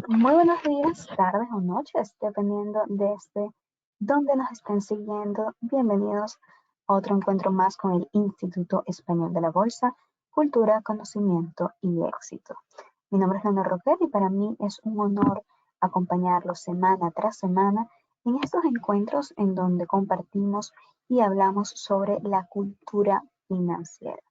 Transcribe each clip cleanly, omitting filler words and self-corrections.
Muy buenos días, tardes o noches, dependiendo desde dónde nos estén siguiendo. Bienvenidos a otro encuentro más con el Instituto Español de la Bolsa, Cultura, Conocimiento y Éxito. Mi nombre es Leonor Roquer y para mí es un honor acompañarlos semana tras semana en estos encuentros en donde compartimos y hablamos sobre la cultura financiera.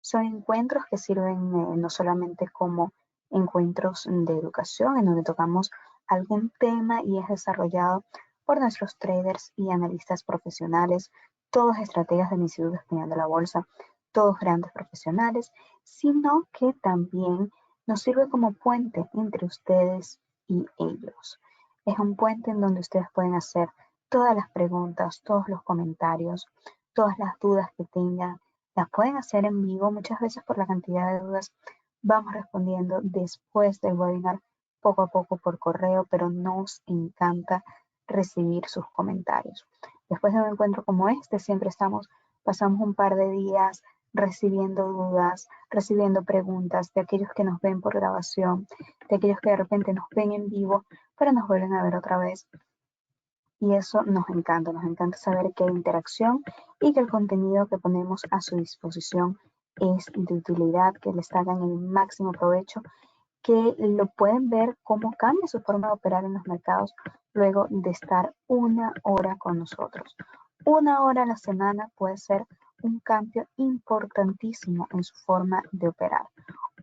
Son encuentros que sirven no solamente como encuentros de educación, en donde tocamos algún tema y es desarrollado por nuestros traders y analistas profesionales, todos estrategas del Instituto Español de la Bolsa, todos grandes profesionales, sino que también nos sirve como puente entre ustedes y ellos. Es un puente en donde ustedes pueden hacer todas las preguntas, todos los comentarios, todas las dudas que tengan las pueden hacer en vivo, muchas veces por la cantidad de dudas vamos respondiendo después del webinar poco a poco por correo, pero nos encanta recibir sus comentarios. Después de un encuentro como este, pasamos un par de días recibiendo dudas, recibiendo preguntas de aquellos que nos ven por grabación, de aquellos que de repente nos ven en vivo, pero nos vuelven a ver otra vez. Y eso nos encanta saber que hay interacción y que el contenido que ponemos a su disposición es de utilidad, que les hagan el máximo provecho, que lo pueden ver cómo cambia su forma de operar en los mercados luego de estar una hora con nosotros. Una hora a la semana puede ser un cambio importantísimo en su forma de operar.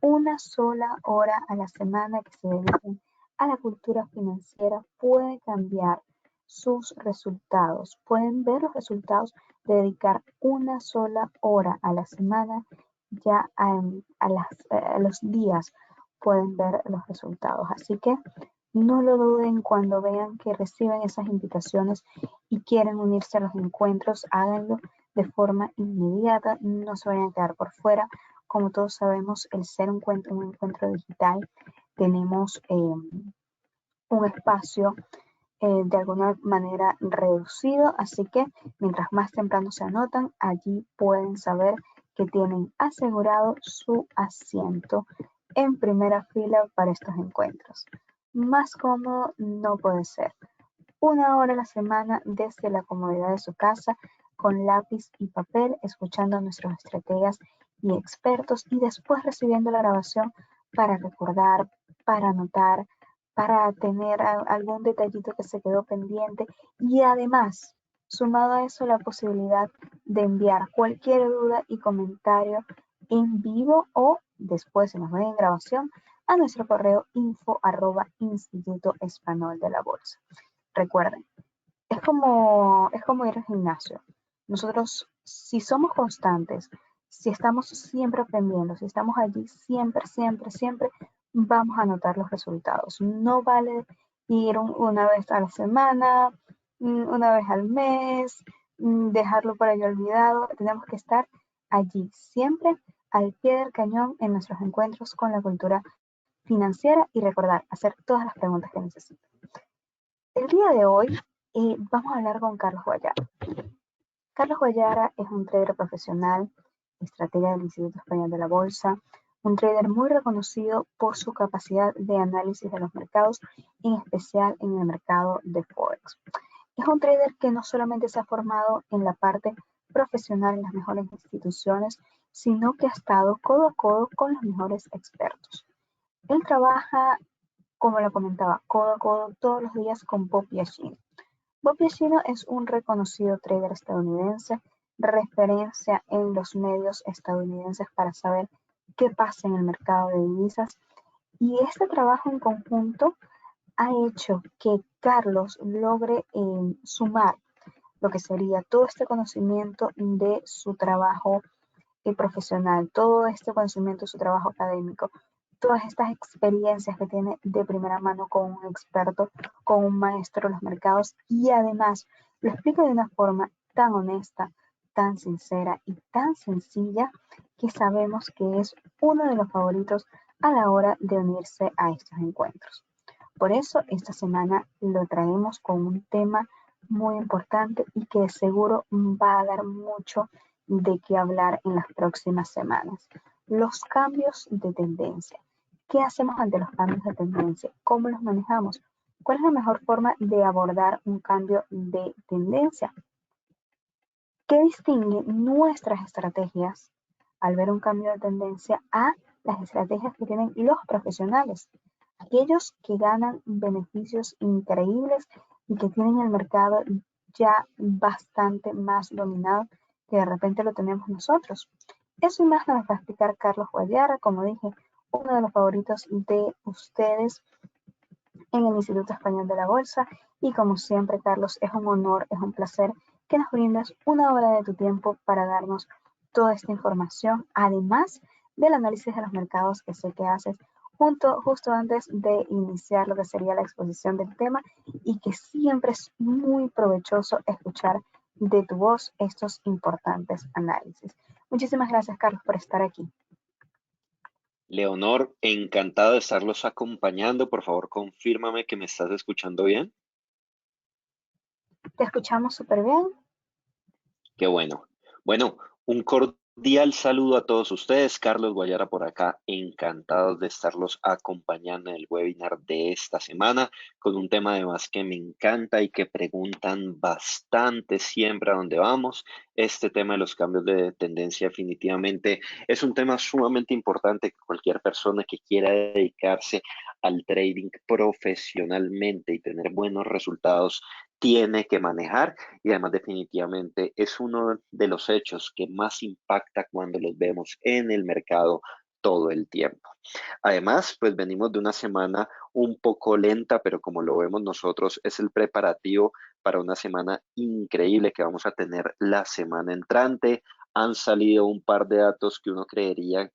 Una sola hora a la semana que se dediquen a la cultura financiera puede cambiar sus resultados. Pueden ver los resultados de dedicar una sola hora a la semana, ya a los días pueden ver los resultados. Así que no lo duden cuando vean que reciben esas invitaciones y quieren unirse a los encuentros, háganlo de forma inmediata, no se vayan a quedar por fuera. Como todos sabemos, el ser un encuentro digital, tenemos un espacio de alguna manera reducido, así que mientras más temprano se anotan, allí pueden saber que tienen asegurado su asiento en primera fila para estos encuentros. Más cómodo no puede ser. Una hora a la semana desde la comodidad de su casa, con lápiz y papel, escuchando a nuestros estrategas y expertos y después recibiendo la grabación para recordar, para anotar, para tener algún detallito que se quedó pendiente y además, sumado a eso, la posibilidad de enviar cualquier duda y comentario en vivo o después se nos ve en grabación a nuestro correo info@Instituto Español de la Bolsa. Recuerden, es como ir al gimnasio. Nosotros, si somos constantes, si estamos siempre aprendiendo, si estamos allí siempre, siempre, siempre, vamos a notar los resultados. No vale ir una vez a la semana, una vez al mes, dejarlo por ahí olvidado. Tenemos que estar allí siempre al pie del cañón en nuestros encuentros con la cultura financiera y recordar hacer todas las preguntas que necesiten. El día de hoy vamos a hablar con Carlos Guayara. Carlos Guayara es un trader profesional, estratega del Instituto Español de la Bolsa, un trader muy reconocido por su capacidad de análisis de los mercados, en especial en el mercado de Forex. Es un trader que no solamente se ha formado en la parte profesional en las mejores instituciones, sino que ha estado codo a codo con los mejores expertos. Él trabaja, como lo comentaba, codo a codo todos los días con Bob Yashin. Bob Yashino es un reconocido trader estadounidense, referencia en los medios estadounidenses para saber qué pasa en el mercado de divisas. Y este trabajo en conjunto ha hecho que Carlos logre sumar lo que sería todo este conocimiento de su trabajo profesional, todo este conocimiento de su trabajo académico, todas estas experiencias que tiene de primera mano con un experto, con un maestro de los mercados y además lo explica de una forma tan honesta, tan sincera y tan sencilla que sabemos que es uno de los favoritos a la hora de unirse a estos encuentros. Por eso esta semana lo traemos con un tema muy importante y que seguro va a dar mucho de qué hablar en las próximas semanas. Los cambios de tendencia. ¿Qué hacemos ante los cambios de tendencia? ¿Cómo los manejamos? ¿Cuál es la mejor forma de abordar un cambio de tendencia? ¿Qué distingue nuestras estrategias al ver un cambio de tendencia a las estrategias que tienen los profesionales? Aquellos que ganan beneficios increíbles y que tienen el mercado ya bastante más dominado que de repente lo tenemos nosotros. Eso y más nos va a explicar Carlos Guayara, como dije, uno de los favoritos de ustedes en el Instituto Español de la Bolsa. Y como siempre, Carlos, es un honor, es un placer que nos brindes una hora de tu tiempo para darnos toda esta información, además del análisis de los mercados que sé que haces justo antes de iniciar lo que sería la exposición del tema y que siempre es muy provechoso escuchar de tu voz estos importantes análisis. Muchísimas gracias, Carlos, por estar aquí. Leonor, encantado de estarlos acompañando. Por favor, confírmame que me estás escuchando bien. Te escuchamos súper bien. Qué bueno. Bueno, un cordial saludo a todos ustedes. Carlos Guayara por acá, encantados de estarlos acompañando en el webinar de esta semana con un tema además que me encanta y que preguntan bastante siempre a dónde vamos. Este tema de los cambios de tendencia definitivamente es un tema sumamente importante que cualquier persona que quiera dedicarse al trading profesionalmente y tener buenos resultados tiene que manejar y además definitivamente es uno de los hechos que más impacta cuando los vemos en el mercado todo el tiempo. Además, pues venimos de una semana un poco lenta, pero como lo vemos nosotros, es el preparativo para una semana increíble que vamos a tener la semana entrante. Han salido un par de datos que uno creería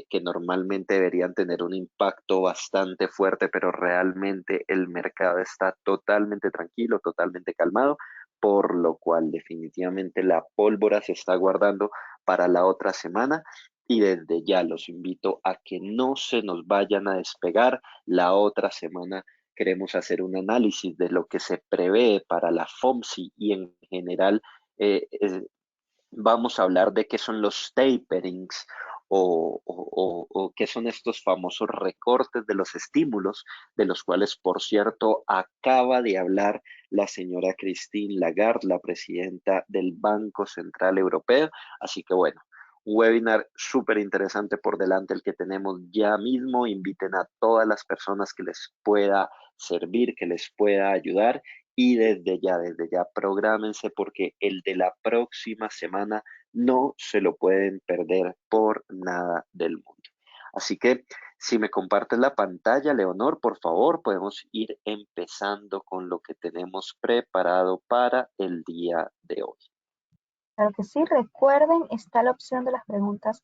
que normalmente deberían tener un impacto bastante fuerte, pero realmente el mercado está totalmente tranquilo, totalmente calmado, por lo cual definitivamente la pólvora se está guardando para la otra semana y desde ya los invito a que no se nos vayan a despegar. La otra semana queremos hacer un análisis de lo que se prevé para la FOMC y en general eh, eh, vamos a hablar de qué son los taperings o qué son estos famosos recortes de los estímulos, de los cuales, por cierto, acaba de hablar la señora Christine Lagarde, la presidenta del Banco Central Europeo. Así que bueno, un webinar súper interesante por delante el que tenemos ya mismo. Inviten a todas las personas que les pueda servir, que les pueda ayudar y desde ya, prográmense porque el de la próxima semana no se lo pueden perder por nada del mundo. Así que si me compartes la pantalla, Leonor, por favor, podemos ir empezando con lo que tenemos preparado para el día de hoy. Claro que sí, recuerden, está la opción de las preguntas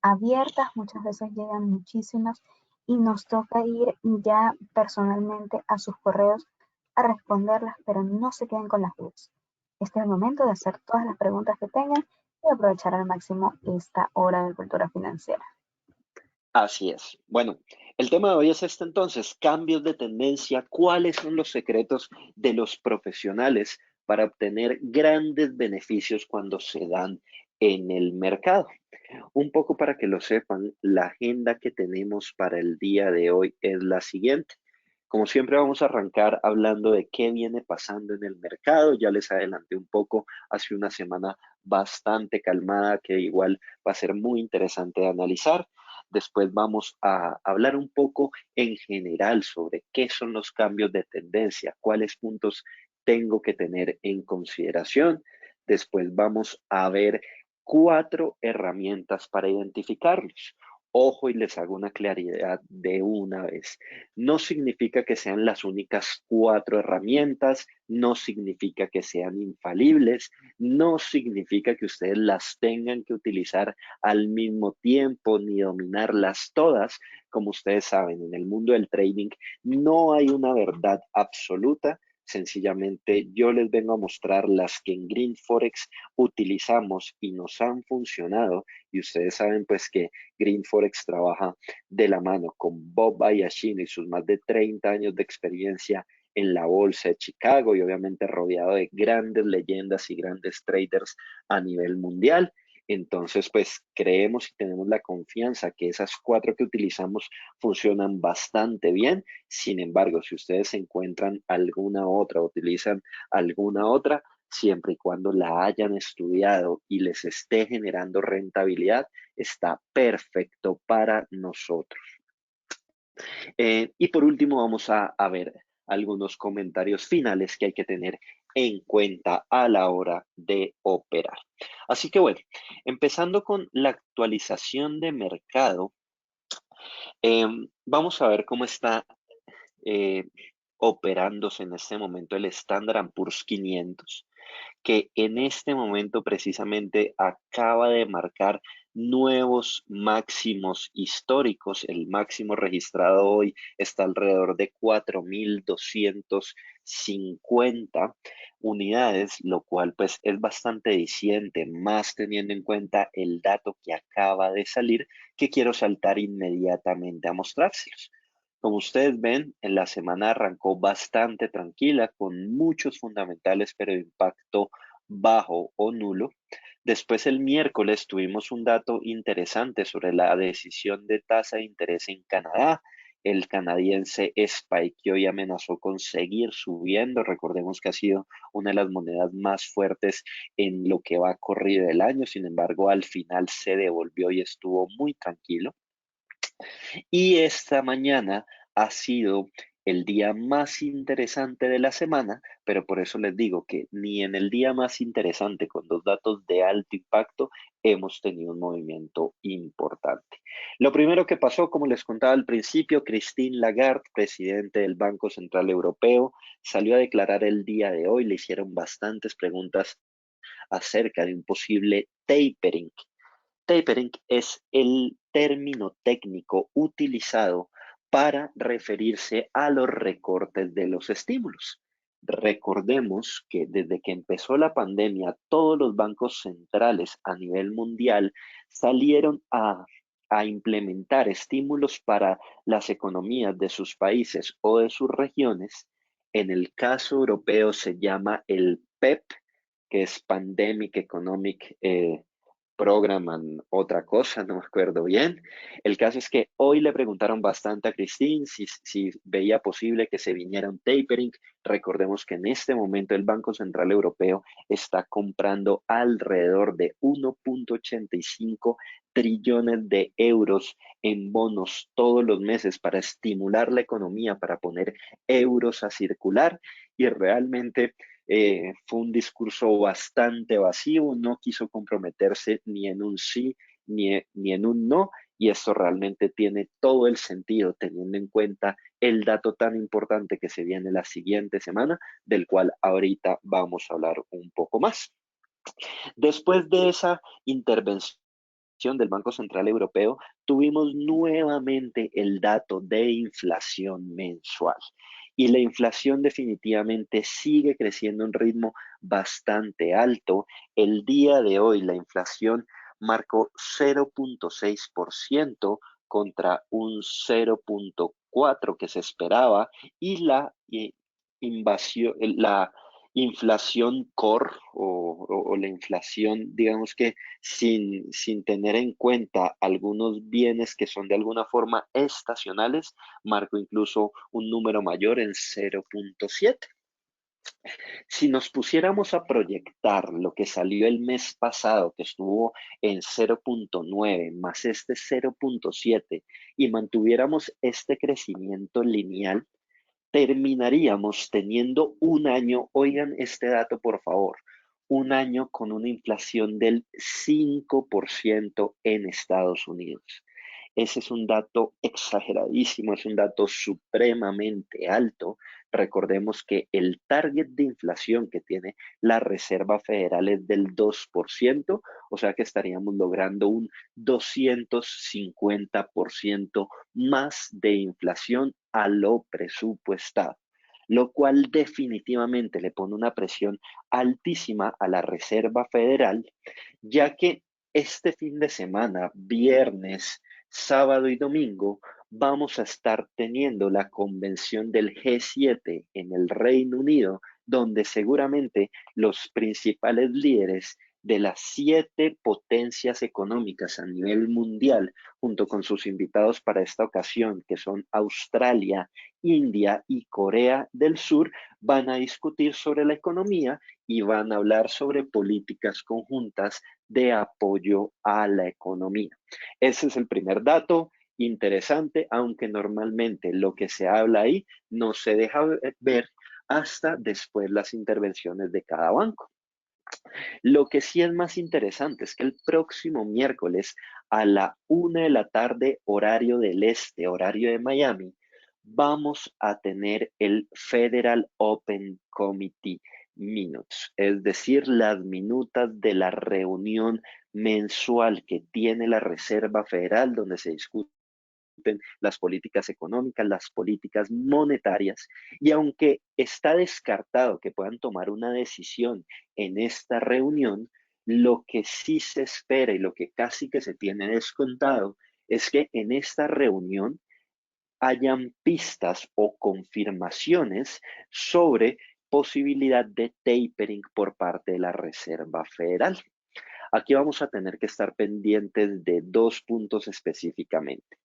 abiertas, muchas veces llegan muchísimas y nos toca ir ya personalmente a sus correos a responderlas, pero no se queden con las dudas. Este es el momento de hacer todas las preguntas que tengan y aprovechar al máximo esta hora de cultura financiera. Así es. Bueno, el tema de hoy es este entonces, cambios de tendencia, ¿cuáles son los secretos de los profesionales para obtener grandes beneficios cuando se dan en el mercado? Un poco para que lo sepan, la agenda que tenemos para el día de hoy es la siguiente. Como siempre vamos a arrancar hablando de qué viene pasando en el mercado. Ya les adelanté un poco hace una semana bastante calmada que igual va a ser muy interesante de analizar. Después vamos a hablar un poco en general sobre qué son los cambios de tendencia, cuáles puntos tengo que tener en consideración. Después vamos a ver 4 herramientas para identificarlos. Ojo y les hago una claridad de una vez. No significa que sean las únicas 4 herramientas, no significa que sean infalibles, no significa que ustedes las tengan que utilizar al mismo tiempo ni dominarlas todas. Como ustedes saben, en el mundo del trading no hay una verdad absoluta. Sencillamente yo les vengo a mostrar las que en Green Forex utilizamos y nos han funcionado. Y ustedes saben pues que Green Forex trabaja de la mano con Bob Ayashino y sus más de 30 años de experiencia en la bolsa de Chicago y obviamente rodeado de grandes leyendas y grandes traders a nivel mundial. Entonces, pues creemos y tenemos la confianza que esas cuatro que utilizamos funcionan bastante bien. Sin embargo, si ustedes encuentran alguna otra, utilizan alguna otra, siempre y cuando la hayan estudiado y les esté generando rentabilidad, está perfecto para nosotros. Y por último, vamos a ver algunos comentarios finales que hay que tener en cuenta a la hora de operar. Así que bueno, empezando con la actualización de mercado, vamos a ver cómo está eh, operándose en este momento el Standard Poor's 500, que en este momento precisamente acaba de marcar nuevos máximos históricos. El máximo registrado hoy está alrededor de 4.250 unidades, lo cual pues es bastante diciente, más teniendo en cuenta el dato que acaba de salir, que quiero saltar inmediatamente a mostrárselos. Como ustedes ven, en la semana arrancó bastante tranquila, con muchos fundamentales, pero de impacto bajo o nulo. Después el miércoles tuvimos un dato interesante sobre la decisión de tasa de interés en Canadá. El canadiense spikeó y amenazó con seguir subiendo. Recordemos que ha sido una de las monedas más fuertes en lo que va corrido del año. Sin embargo, al final se devolvió y estuvo muy tranquilo. Y esta mañana ha sido el día más interesante de la semana, pero por eso les digo que ni en el día más interesante con los datos de alto impacto hemos tenido un movimiento importante. Lo primero que pasó, como les contaba al principio, Christine Lagarde, presidente del Banco Central Europeo, salió a declarar el día de hoy. Le hicieron bastantes preguntas acerca de un posible tapering. Tapering es el término técnico utilizado para referirse a los recortes de los estímulos. Recordemos que desde que empezó la pandemia, todos los bancos centrales a nivel mundial salieron a implementar estímulos para las economías de sus países o de sus regiones. En el caso europeo se llama el PEP, que es Pandemic Economic Programan otra cosa, no me acuerdo bien. El caso es que hoy le preguntaron bastante a Christine si veía posible que se viniera un tapering. Recordemos que en este momento el Banco Central Europeo está comprando alrededor de 1.85 trillones de euros en bonos todos los meses para estimular la economía, para poner euros a circular, y realmente fue un discurso bastante vacío, no quiso comprometerse ni en un sí ni en un no, y esto realmente tiene todo el sentido teniendo en cuenta el dato tan importante que se viene la siguiente semana, del cual ahorita vamos a hablar un poco más. Después de esa intervención del Banco Central Europeo, tuvimos nuevamente el dato de inflación mensual. Y la inflación definitivamente sigue creciendo a un ritmo bastante alto. El día de hoy la inflación marcó 0.6% contra un 0.4% que se esperaba, y la inflación core o la inflación, digamos que sin tener en cuenta algunos bienes que son de alguna forma estacionales, marcó incluso un número mayor en 0.7. Si nos pusiéramos a proyectar lo que salió el mes pasado, que estuvo en 0.9 más este 0.7, y mantuviéramos este crecimiento lineal, terminaríamos teniendo un año, oigan este dato por favor, un año con una inflación del 5% en Estados Unidos. Ese es un dato exageradísimo, es un dato supremamente alto. Recordemos que el target de inflación que tiene la Reserva Federal es del 2%, o sea que estaríamos logrando un 250% más de inflación a lo presupuestado, lo cual definitivamente le pone una presión altísima a la Reserva Federal, ya que este fin de semana, viernes, sábado y domingo, vamos a estar teniendo la convención del G7 en el Reino Unido, donde seguramente los principales líderes de las 7 potencias económicas a nivel mundial, junto con sus invitados para esta ocasión, que son Australia, India y Corea del Sur, van a discutir sobre la economía y van a hablar sobre políticas conjuntas de apoyo a la economía. Ese es el primer dato interesante, aunque normalmente lo que se habla ahí no se deja ver hasta después las intervenciones de cada banco. Lo que sí es más interesante es que el próximo miércoles a la 1 de la tarde, horario del este, horario de Miami, vamos a tener el Federal Open Committee Minutes, es decir, las minutas de la reunión mensual que tiene la Reserva Federal, donde se discute las políticas económicas, las políticas monetarias, y aunque está descartado que puedan tomar una decisión en esta reunión, lo que sí se espera y lo que casi que se tiene descontado es que en esta reunión hayan pistas o confirmaciones sobre posibilidad de tapering por parte de la Reserva Federal. Aquí vamos a tener que estar pendientes de 2 puntos específicamente.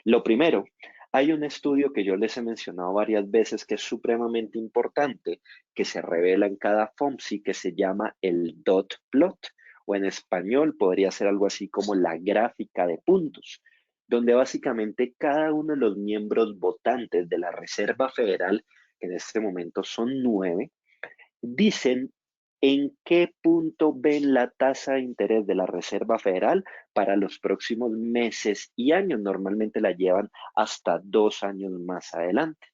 Lo primero, hay un estudio que yo les he mencionado varias veces que es supremamente importante, que se revela en cada FOMC, que se llama el dot plot, o en español podría ser algo así como la gráfica de puntos, donde básicamente cada uno de los miembros votantes de la Reserva Federal, que en este momento son 9, dicen en qué punto ven la tasa de interés de la Reserva Federal para los próximos meses y años. Normalmente la llevan hasta 2 años más adelante.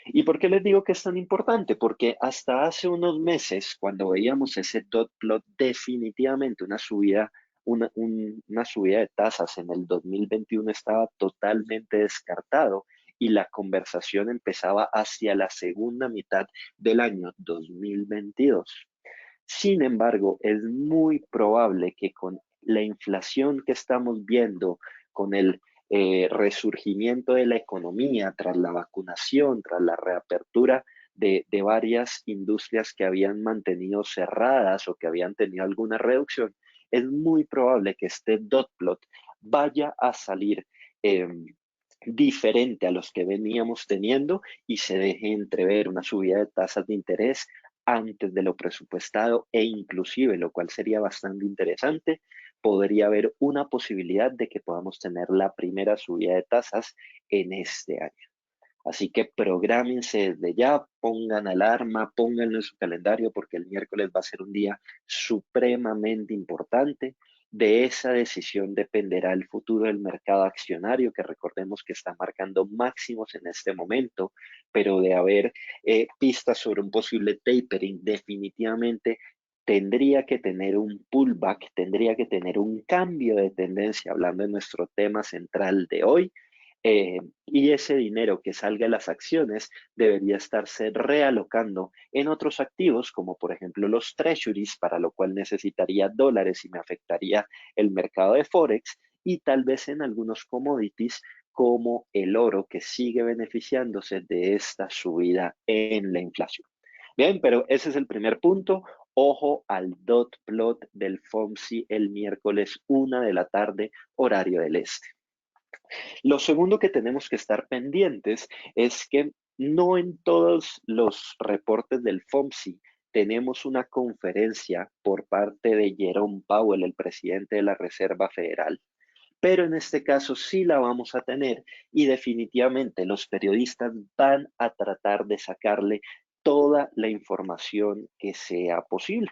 ¿Y por qué les digo que es tan importante? Porque hasta hace unos meses, cuando veíamos ese dot plot, definitivamente una subida de tasas en el 2021 estaba totalmente descartado y la conversación empezaba hacia la segunda mitad del año 2022. Sin embargo, es muy probable que con la inflación que estamos viendo, con el resurgimiento de la economía tras la vacunación, tras la reapertura de varias industrias que habían mantenido cerradas o que habían tenido alguna reducción, es muy probable que este dot plot vaya a salir diferente a los que veníamos teniendo y se deje entrever una subida de tasas de interés antes de lo presupuestado e inclusive, lo cual sería bastante interesante, podría haber una posibilidad de que podamos tener la primera subida de tasas en este año. Así que prográmense desde ya, pongan alarma, pónganlo en su calendario porque el miércoles va a ser un día supremamente importante. De esa decisión dependerá el futuro del mercado accionario, que recordemos que está marcando máximos en este momento, pero de haber pistas sobre un posible tapering, definitivamente tendría que tener un pullback, tendría que tener un cambio de tendencia, hablando de nuestro tema central de hoy, y ese dinero que salga de las acciones debería estarse realocando en otros activos, como por ejemplo los treasuries, para lo cual necesitaría dólares y me afectaría el mercado de Forex, y tal vez en algunos commodities como el oro, que sigue beneficiándose de esta subida en la inflación. Bien, pero ese es el primer punto. Ojo al dot plot del FOMC el miércoles 1 de la tarde, horario del este. Lo segundo que tenemos que estar pendientes es que no en todos los reportes del FOMC tenemos una conferencia por parte de Jerome Powell, el presidente de la Reserva Federal, pero en este caso sí la vamos a tener y definitivamente los periodistas van a tratar de sacarle toda la información que sea posible.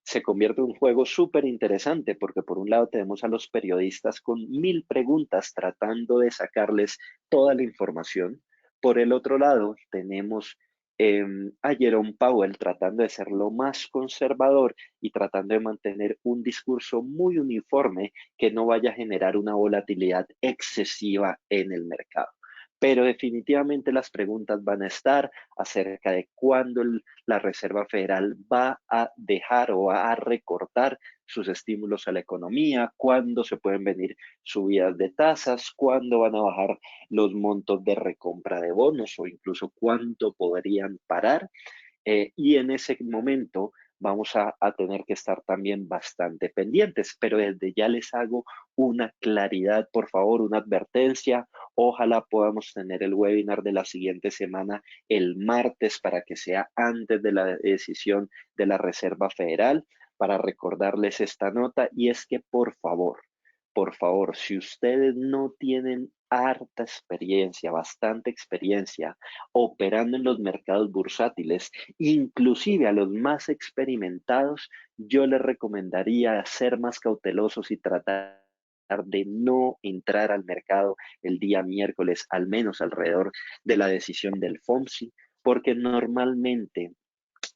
Se convierte en un juego súper interesante porque por un lado tenemos a los periodistas con 1000 preguntas tratando de sacarles toda la información. Por el otro lado tenemos a Jerome Powell tratando de ser lo más conservador y tratando de mantener un discurso muy uniforme que no vaya a generar una volatilidad excesiva en el mercado. Pero definitivamente las preguntas van a estar acerca de cuándo la Reserva Federal va a dejar o va a recortar sus estímulos a la economía, cuándo se pueden venir subidas de tasas, cuándo van a bajar los montos de recompra de bonos o incluso cuánto podrían parar. Y en ese momento vamos a tener que estar también bastante pendientes, pero desde ya les hago una claridad, por favor, una advertencia. Ojalá podamos tener el webinar de la siguiente semana el martes para que sea antes de la decisión de la Reserva Federal, para recordarles esta nota, y es que por favor, si ustedes no tienen harta experiencia, bastante experiencia operando en los mercados bursátiles, inclusive a los más experimentados, yo les recomendaría ser más cautelosos y tratar de no entrar al mercado el día miércoles, al menos alrededor de la decisión del FOMC, porque normalmente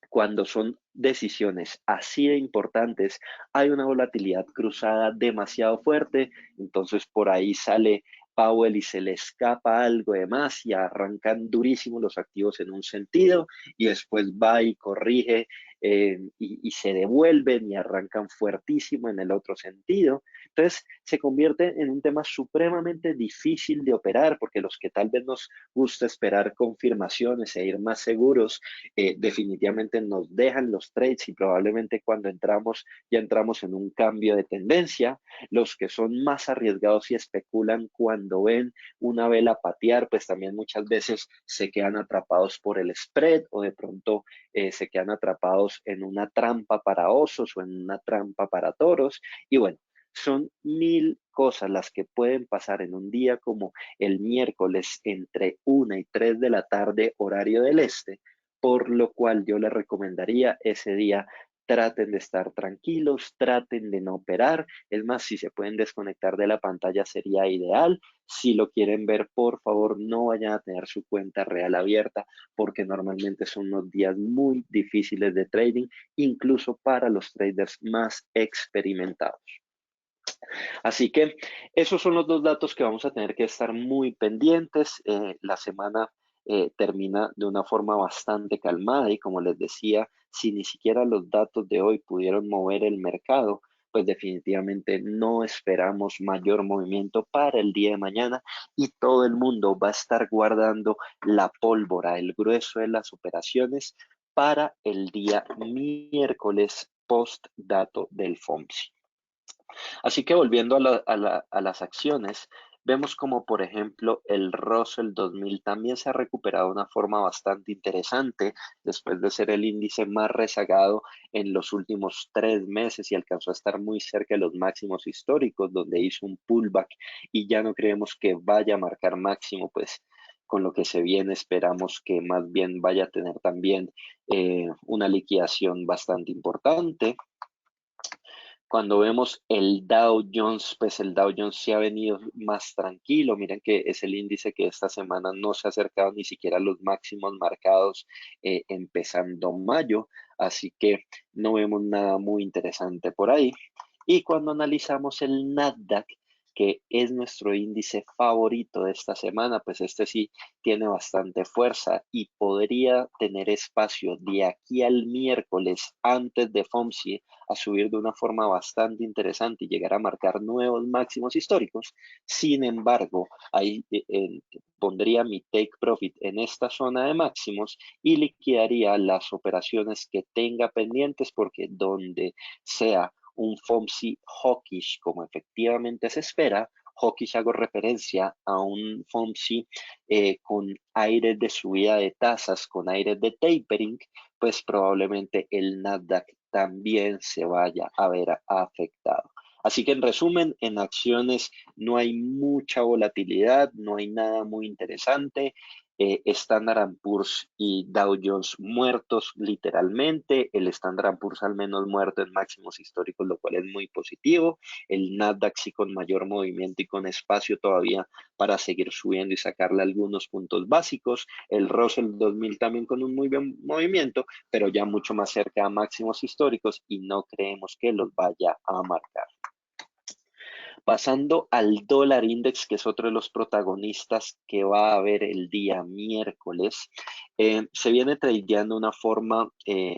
cuando son decisiones así de importantes, hay una volatilidad cruzada demasiado fuerte, entonces por ahí sale Powell y se le escapa algo de más y arrancan durísimo los activos en un sentido y después va y corrige y se devuelven y arrancan fuertísimo en el otro sentido. Entonces se convierte en un tema supremamente difícil de operar porque los que tal vez nos gusta esperar confirmaciones e ir más seguros, definitivamente nos dejan los trades y probablemente cuando entramos ya entramos en un cambio de tendencia. Los que son más arriesgados y especulan cuando ven una vela patear, pues también muchas veces se quedan atrapados por el spread o de pronto se quedan atrapados en una trampa para osos o en una trampa para toros. Y bueno, son mil cosas las que pueden pasar en un día como el miércoles entre 1 y 3 de la tarde, horario del este, por lo cual yo les recomendaría ese día traten de estar tranquilos, traten de no operar. Es más, si se pueden desconectar de la pantalla sería ideal. Si lo quieren ver, por favor, no vayan a tener su cuenta real abierta porque normalmente son unos días muy difíciles de trading, incluso para los traders más experimentados. Así que esos son los dos datos que vamos a tener que estar muy pendientes. La semana termina de una forma bastante calmada y como les decía, si ni siquiera los datos de hoy pudieron mover el mercado, pues definitivamente no esperamos mayor movimiento para el día de mañana y todo el mundo va a estar guardando la pólvora, el grueso de las operaciones para el día miércoles post dato del FOMC. Así que volviendo a las acciones, vemos como por ejemplo el Russell 2000 también se ha recuperado de una forma bastante interesante después de ser el índice más rezagado en los últimos 3 meses y alcanzó a estar muy cerca de los máximos históricos donde hizo un pullback y ya no creemos que vaya a marcar máximo, pues con lo que se viene esperamos que más bien vaya a tener también una liquidación bastante importante. Cuando vemos el Dow Jones, pues el Dow Jones se ha venido más tranquilo. Miren que es el índice que esta semana no se ha acercado ni siquiera a los máximos marcados empezando mayo. Así que no vemos nada muy interesante por ahí. Y cuando analizamos el Nasdaq, que es nuestro índice favorito de esta semana, pues este sí tiene bastante fuerza y podría tener espacio de aquí al miércoles antes de FOMC a subir de una forma bastante interesante y llegar a marcar nuevos máximos históricos. Sin embargo, ahí pondría mi take profit en esta zona de máximos y liquidaría las operaciones que tenga pendientes porque donde sea un FOMC hawkish como efectivamente se espera, hawkish hago referencia a un FOMC con aires de subida de tasas, con aires de tapering, pues probablemente el Nasdaq también se vaya a ver afectado. Así que en resumen, en acciones no hay mucha volatilidad, no hay nada muy interesante. Standard Poor's y Dow Jones muertos literalmente, el Standard Poor's al menos muerto en máximos históricos, lo cual es muy positivo. El Nasdaq sí con mayor movimiento y con espacio todavía para seguir subiendo y sacarle algunos puntos básicos. El Russell 2000 también con un muy buen movimiento, pero ya mucho más cerca a máximos históricos y no creemos que los vaya a marcar. Pasando al dólar index, que es otro de los protagonistas que va a haber el día miércoles, se viene tradeando de una forma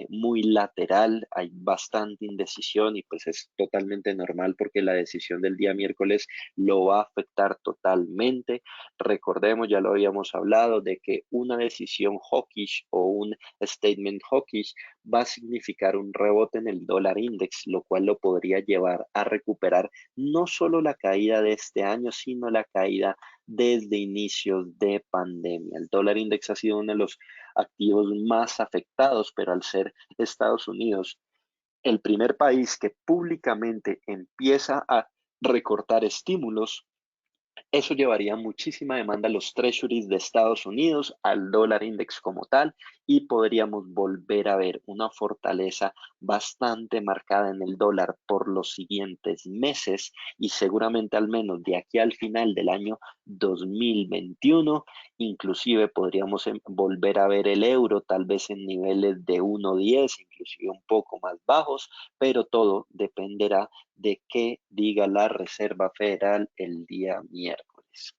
muy lateral, hay bastante indecisión y pues es totalmente normal porque la decisión del día miércoles lo va a afectar totalmente. Recordemos, ya lo habíamos hablado, de que una decisión hawkish o un statement hawkish va a significar un rebote en el dólar index, lo cual lo podría llevar a recuperar no solo la caída de este año, sino la caída desde inicios de pandemia. El dólar index ha sido uno de los activos más afectados, pero al ser Estados Unidos el primer país que públicamente empieza a recortar estímulos, eso llevaría muchísima demanda a los treasuries de Estados Unidos, al dólar index como tal, y podríamos volver a ver una fortaleza bastante marcada en el dólar por los siguientes meses y seguramente al menos de aquí al final del año 2021, inclusive podríamos volver a ver el euro tal vez en niveles de 1.10, inclusive un poco más bajos, pero todo dependerá de qué diga la Reserva Federal el día miércoles.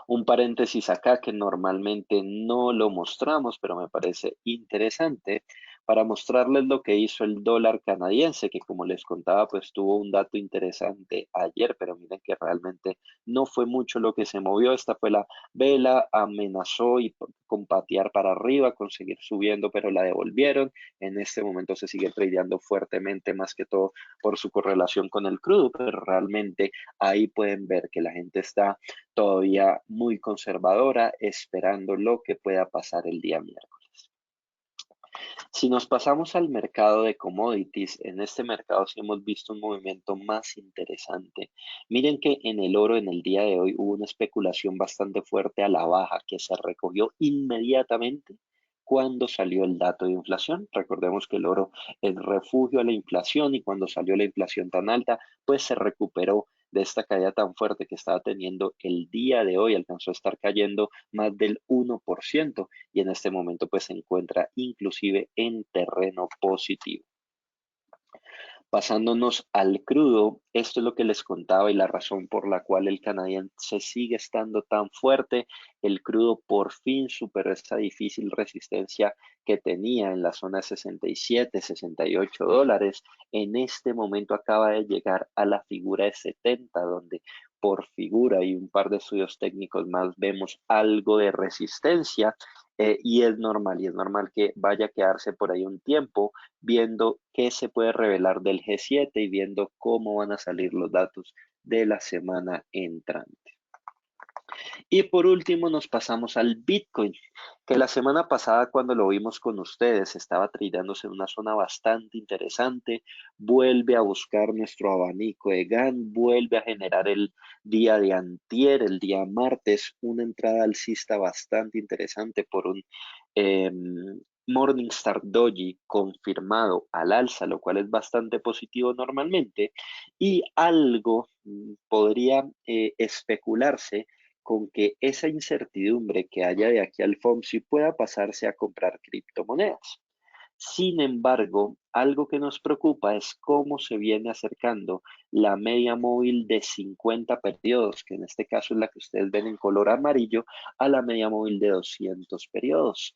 Un paréntesis acá que normalmente no lo mostramos, pero me parece interesante para mostrarles lo que hizo el dólar canadiense, que como les contaba, pues tuvo un dato interesante ayer, pero miren que realmente no fue mucho lo que se movió. Esta fue la vela, amenazó y con patear para arriba, conseguir subiendo, pero la devolvieron. En este momento se sigue tradeando fuertemente, más que todo por su correlación con el crudo, pero realmente ahí pueden ver que la gente está todavía muy conservadora, esperando lo que pueda pasar el día miércoles. Si nos pasamos al mercado de commodities, en este mercado sí hemos visto un movimiento más interesante. Miren que en el oro en el día de hoy hubo una especulación bastante fuerte a la baja que se recogió inmediatamente cuando salió el dato de inflación. Recordemos que el oro es refugio a la inflación y cuando salió la inflación tan alta, pues se recuperó de esta caída tan fuerte que estaba teniendo el día de hoy, alcanzó a estar cayendo más del 1% y en este momento pues se encuentra inclusive en terreno positivo. Pasándonos al crudo, esto es lo que les contaba y la razón por la cual el canadiense sigue estando tan fuerte. El crudo por fin superó esa difícil resistencia que tenía en la zona de 67, 68 dólares. En este momento acaba de llegar a la figura de 70, donde por figura y un par de estudios técnicos más vemos algo de resistencia. Y es normal que vaya a quedarse por ahí un tiempo viendo qué se puede revelar del G7 y viendo cómo van a salir los datos de la semana entrante. Y por último nos pasamos al Bitcoin, que la semana pasada cuando lo vimos con ustedes estaba tradeándose en una zona bastante interesante, vuelve a buscar nuestro abanico de Gantt, vuelve a generar el día de antier, el día martes, una entrada alcista bastante interesante por un Morningstar Doji confirmado al alza, lo cual es bastante positivo normalmente, y algo podría especularse con que esa incertidumbre que haya de aquí al FOMC pueda pasarse a comprar criptomonedas. Sin embargo, algo que nos preocupa es cómo se viene acercando la media móvil de 50 periodos, que en este caso es la que ustedes ven en color amarillo, a la media móvil de 200 periodos.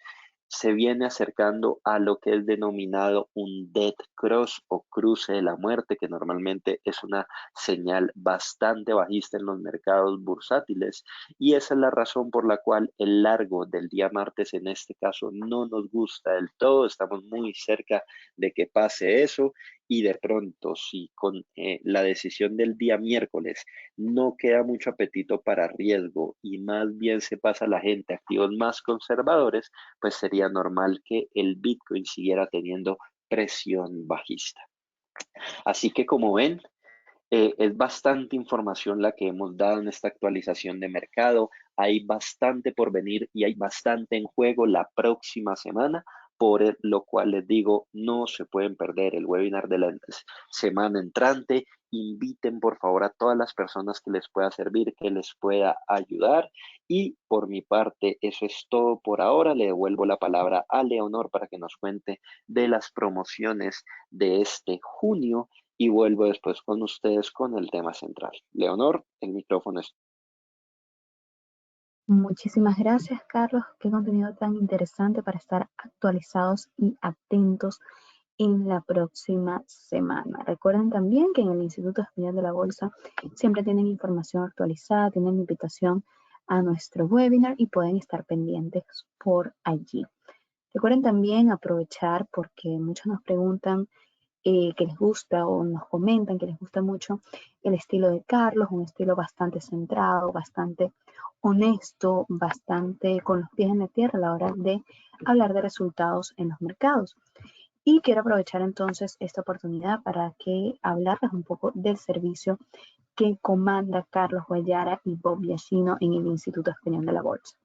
Se viene acercando a lo que es denominado un death cross o cruce de la muerte, que normalmente es una señal bastante bajista en los mercados bursátiles, y esa es la razón por la cual el largo del día martes en este caso no nos gusta del todo. Estamos muy cerca de que pase eso y de pronto si con la decisión del día miércoles no queda mucho apetito para riesgo y más bien se pasa la gente a activos más conservadores, pues sería normal que el Bitcoin siguiera teniendo presión bajista. Así que como ven, es bastante información la que hemos dado en esta actualización de mercado. Hay bastante por venir y hay bastante en juego la próxima semana, por lo cual les digo, no se pueden perder el webinar de la semana entrante. Inviten por favor a todas las personas que les pueda servir, que les pueda ayudar. Y por mi parte, eso es todo por ahora. Le devuelvo la palabra a Leonor para que nos cuente de las promociones de este junio y vuelvo después con ustedes con el tema central. Leonor, el micrófono es... Muchísimas gracias, Carlos. Qué contenido tan interesante para estar actualizados y atentos en la próxima semana. Recuerden también que en el Instituto Español de la Bolsa siempre tienen información actualizada, tienen invitación a nuestro webinar y pueden estar pendientes por allí. Recuerden también aprovechar, porque muchos nos preguntan que les gusta o nos comentan que les gusta mucho el estilo de Carlos, un estilo bastante centrado, bastante honesto, bastante con los pies en la tierra a la hora de hablar de resultados en los mercados. Y quiero aprovechar entonces esta oportunidad para que hablarles un poco del servicio que comanda Carlos Guayara y Bob Yacino en el Instituto Español de la Bolsa.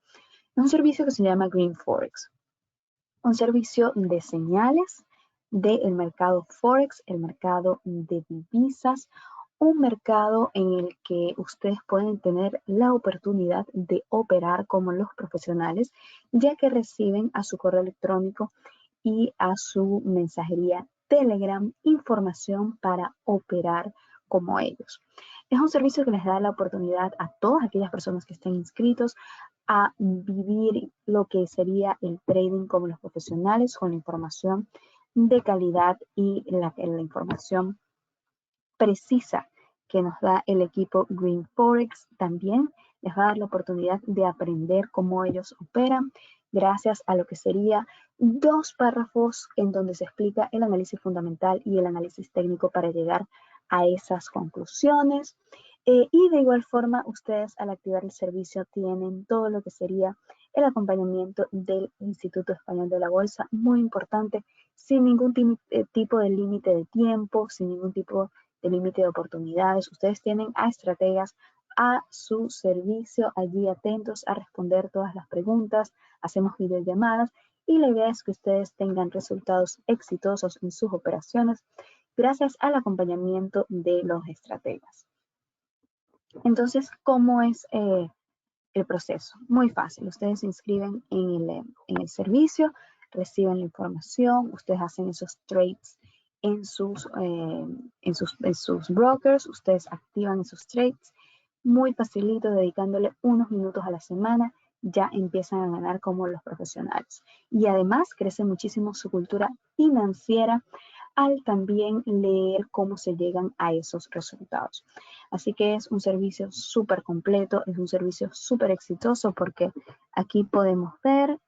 Es un servicio que se llama Green Forex, un servicio de señales del mercado Forex, el mercado de divisas, un mercado en el que ustedes pueden tener la oportunidad de operar como los profesionales, ya que reciben a su correo electrónico y a su mensajería Telegram información para operar como ellos. Es un servicio que les da la oportunidad a todas aquellas personas que estén inscritos a vivir lo que sería el trading como los profesionales, con la información de calidad y la información precisa que nos da el equipo Green Forex. También les va a dar la oportunidad de aprender cómo ellos operan gracias a lo que sería 2 párrafos en donde se explica el análisis fundamental y el análisis técnico para llegar a esas conclusiones. Y de igual forma, ustedes al activar el servicio tienen todo lo que sería el acompañamiento del Instituto Español de la Bolsa, muy importante, sin ningún tipo de límite de tiempo, sin ningún tipo de límite de oportunidades. Ustedes tienen a estrategas a su servicio, allí atentos a responder todas las preguntas, hacemos videollamadas y la idea es que ustedes tengan resultados exitosos en sus operaciones gracias al acompañamiento de los estrategas. Entonces, ¿cómo es el proceso? Muy fácil. Ustedes se inscriben en el servicio, reciben la información, ustedes hacen esos trades en sus brokers, ustedes activan esos trades. Muy facilito, dedicándole unos minutos a la semana, ya empiezan a ganar como los profesionales. Y además crece muchísimo su cultura financiera al también leer cómo se llegan a esos resultados. Así que es un servicio súper completo, es un servicio súper exitoso porque aquí podemos ver,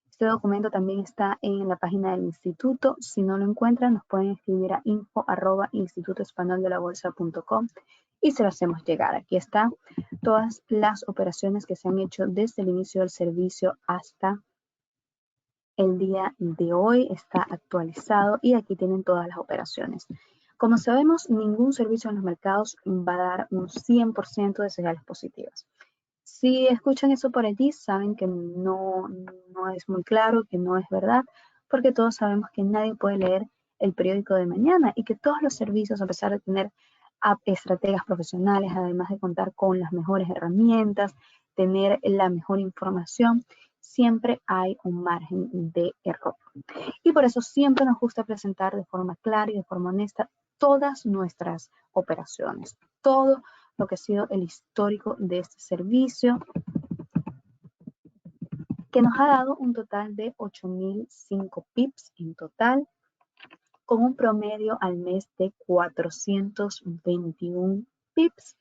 este documento también está en la página del instituto. Si no lo encuentran, nos pueden escribir a info@institutoespanoldelabolsa.com y se lo hacemos llegar. Aquí están todas las operaciones que se han hecho desde el inicio del servicio hasta el día de hoy, está actualizado y aquí tienen todas las operaciones. Como sabemos, ningún servicio en los mercados va a dar un 100% de señales positivas. Si escuchan eso por allí, saben que no es muy claro, que no es verdad, porque todos sabemos que nadie puede leer el periódico de mañana y que todos los servicios, a pesar de tener estrategas profesionales, además de contar con las mejores herramientas, tener la mejor información, siempre hay un margen de error. Y por eso siempre nos gusta presentar de forma clara y de forma honesta todas nuestras operaciones, todo lo que ha sido el histórico de este servicio, que nos ha dado un total de 8.005 pips en total, con un promedio al mes de 421 pips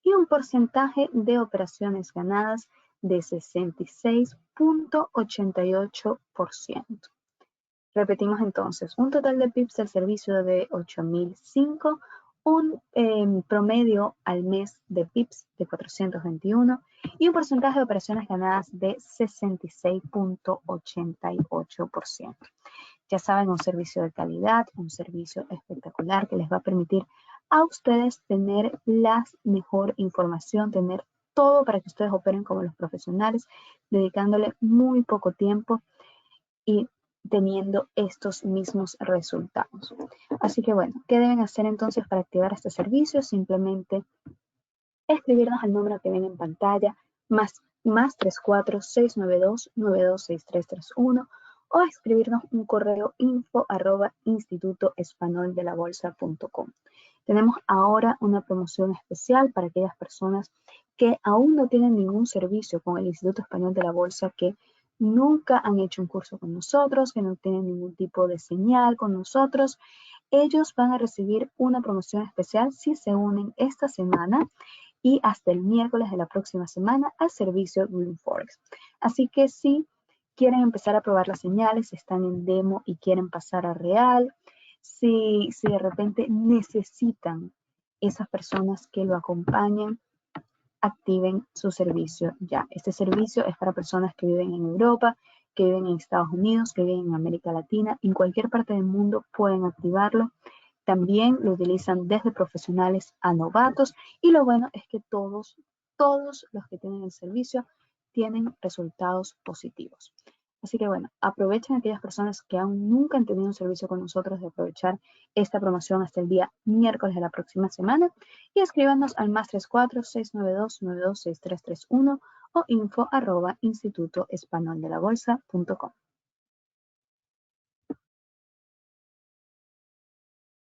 y un porcentaje de operaciones ganadas de 66.88%. Repetimos entonces, un total de pips del servicio de 8.005, un promedio al mes de pips de 421 y un porcentaje de operaciones ganadas de 66.88%. Ya saben, un servicio de calidad, un servicio espectacular que les va a permitir a ustedes tener la mejor información, tener todo para que ustedes operen como los profesionales, dedicándole muy poco tiempo y teniendo estos mismos resultados. Así que bueno, ¿qué deben hacer entonces para activar este servicio? Simplemente escribirnos al número que ven en pantalla, más 34 692 926331 o escribirnos un correo info@institutoespanoldelabolsa.com. Tenemos ahora una promoción especial para aquellas personas que aún no tienen ningún servicio con el Instituto Español de la Bolsa, que nunca han hecho un curso con nosotros, que no tienen ningún tipo de señal con nosotros. Ellos van a recibir una promoción especial si se unen esta semana y hasta el miércoles de la próxima semana al servicio Green Forex. Así que si quieren empezar a probar las señales, están en demo y quieren pasar a real, si de repente necesitan esas personas que lo acompañen, activen su servicio ya. Este servicio es para personas que viven en Europa, que viven en Estados Unidos, que viven en América Latina, en cualquier parte del mundo pueden activarlo. También lo utilizan desde profesionales a novatos y lo bueno es que todos los que tienen el servicio tienen resultados positivos. Así que bueno, aprovechen aquellas personas que aún nunca han tenido un servicio con nosotros de aprovechar esta promoción hasta el día miércoles de la próxima semana y escríbanos al +34-692-926331 o info@institutoespanoldelabolsa.com.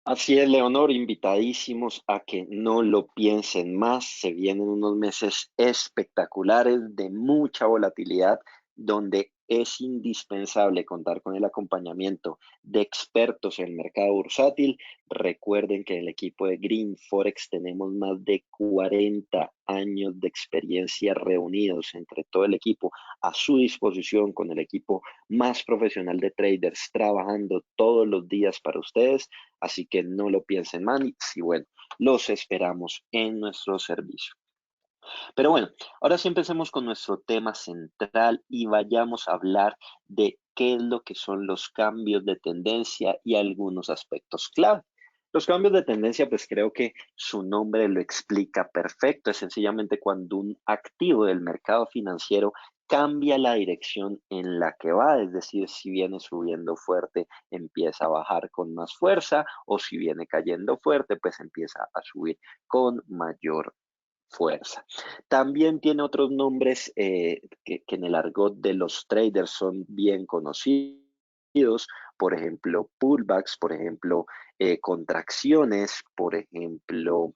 Así es, Leonor, invitadísimos a que no lo piensen más. Se vienen unos meses espectaculares de mucha volatilidad, donde es indispensable contar con el acompañamiento de expertos en el mercado bursátil. Recuerden que en el equipo de Green Forex tenemos más de 40 años de experiencia reunidos entre todo el equipo a su disposición con el equipo más profesional de traders trabajando todos los días para ustedes. Así que no lo piensen más y bueno, los esperamos en nuestro servicio. Pero bueno, ahora sí empecemos con nuestro tema central y vayamos a hablar de qué es lo que son los cambios de tendencia y algunos aspectos clave. Los cambios de tendencia, pues creo que su nombre lo explica perfecto. Es sencillamente cuando un activo del mercado financiero cambia la dirección en la que va, es decir, si viene subiendo fuerte, empieza a bajar con más fuerza, o si viene cayendo fuerte, pues empieza a subir con mayor fuerza. También tiene otros nombres que en el argot de los traders son bien conocidos, por ejemplo, pullbacks, por ejemplo, contracciones, por ejemplo,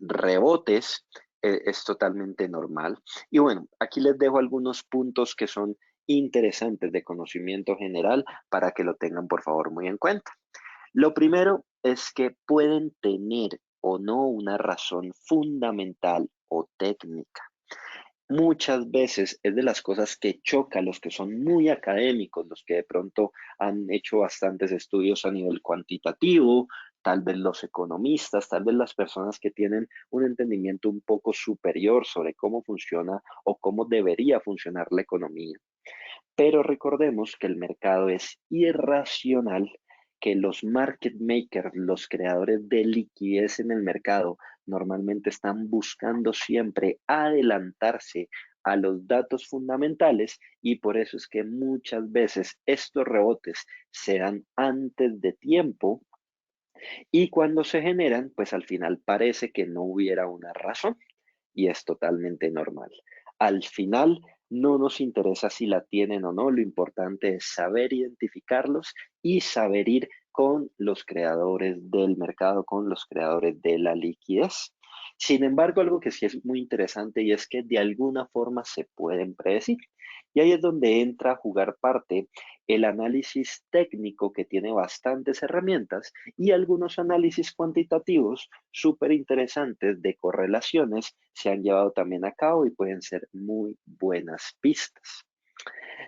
rebotes. Es totalmente normal. Y bueno, aquí les dejo algunos puntos que son interesantes de conocimiento general para que lo tengan por favor muy en cuenta. Lo primero es que pueden tener o no una razón fundamental o técnica. Muchas veces es de las cosas que choca a los que son muy académicos, los que de pronto han hecho bastantes estudios a nivel cuantitativo, tal vez los economistas, tal vez las personas que tienen un entendimiento un poco superior sobre cómo funciona o cómo debería funcionar la economía. Pero recordemos que el mercado es irracional, que los market makers, los creadores de liquidez en el mercado, normalmente están buscando siempre adelantarse a los datos fundamentales y por eso es que muchas veces estos rebotes se dan antes de tiempo y cuando se generan, pues al final parece que no hubiera una razón y es totalmente normal. Al final no nos interesa si la tienen o no, lo importante es saber identificarlos y saber ir con los creadores del mercado, con los creadores de la liquidez. Sin embargo, algo que sí es muy interesante y es que de alguna forma se pueden predecir. Y ahí es donde entra a jugar parte el análisis técnico que tiene bastantes herramientas y algunos análisis cuantitativos súper interesantes de correlaciones se han llevado también a cabo y pueden ser muy buenas pistas.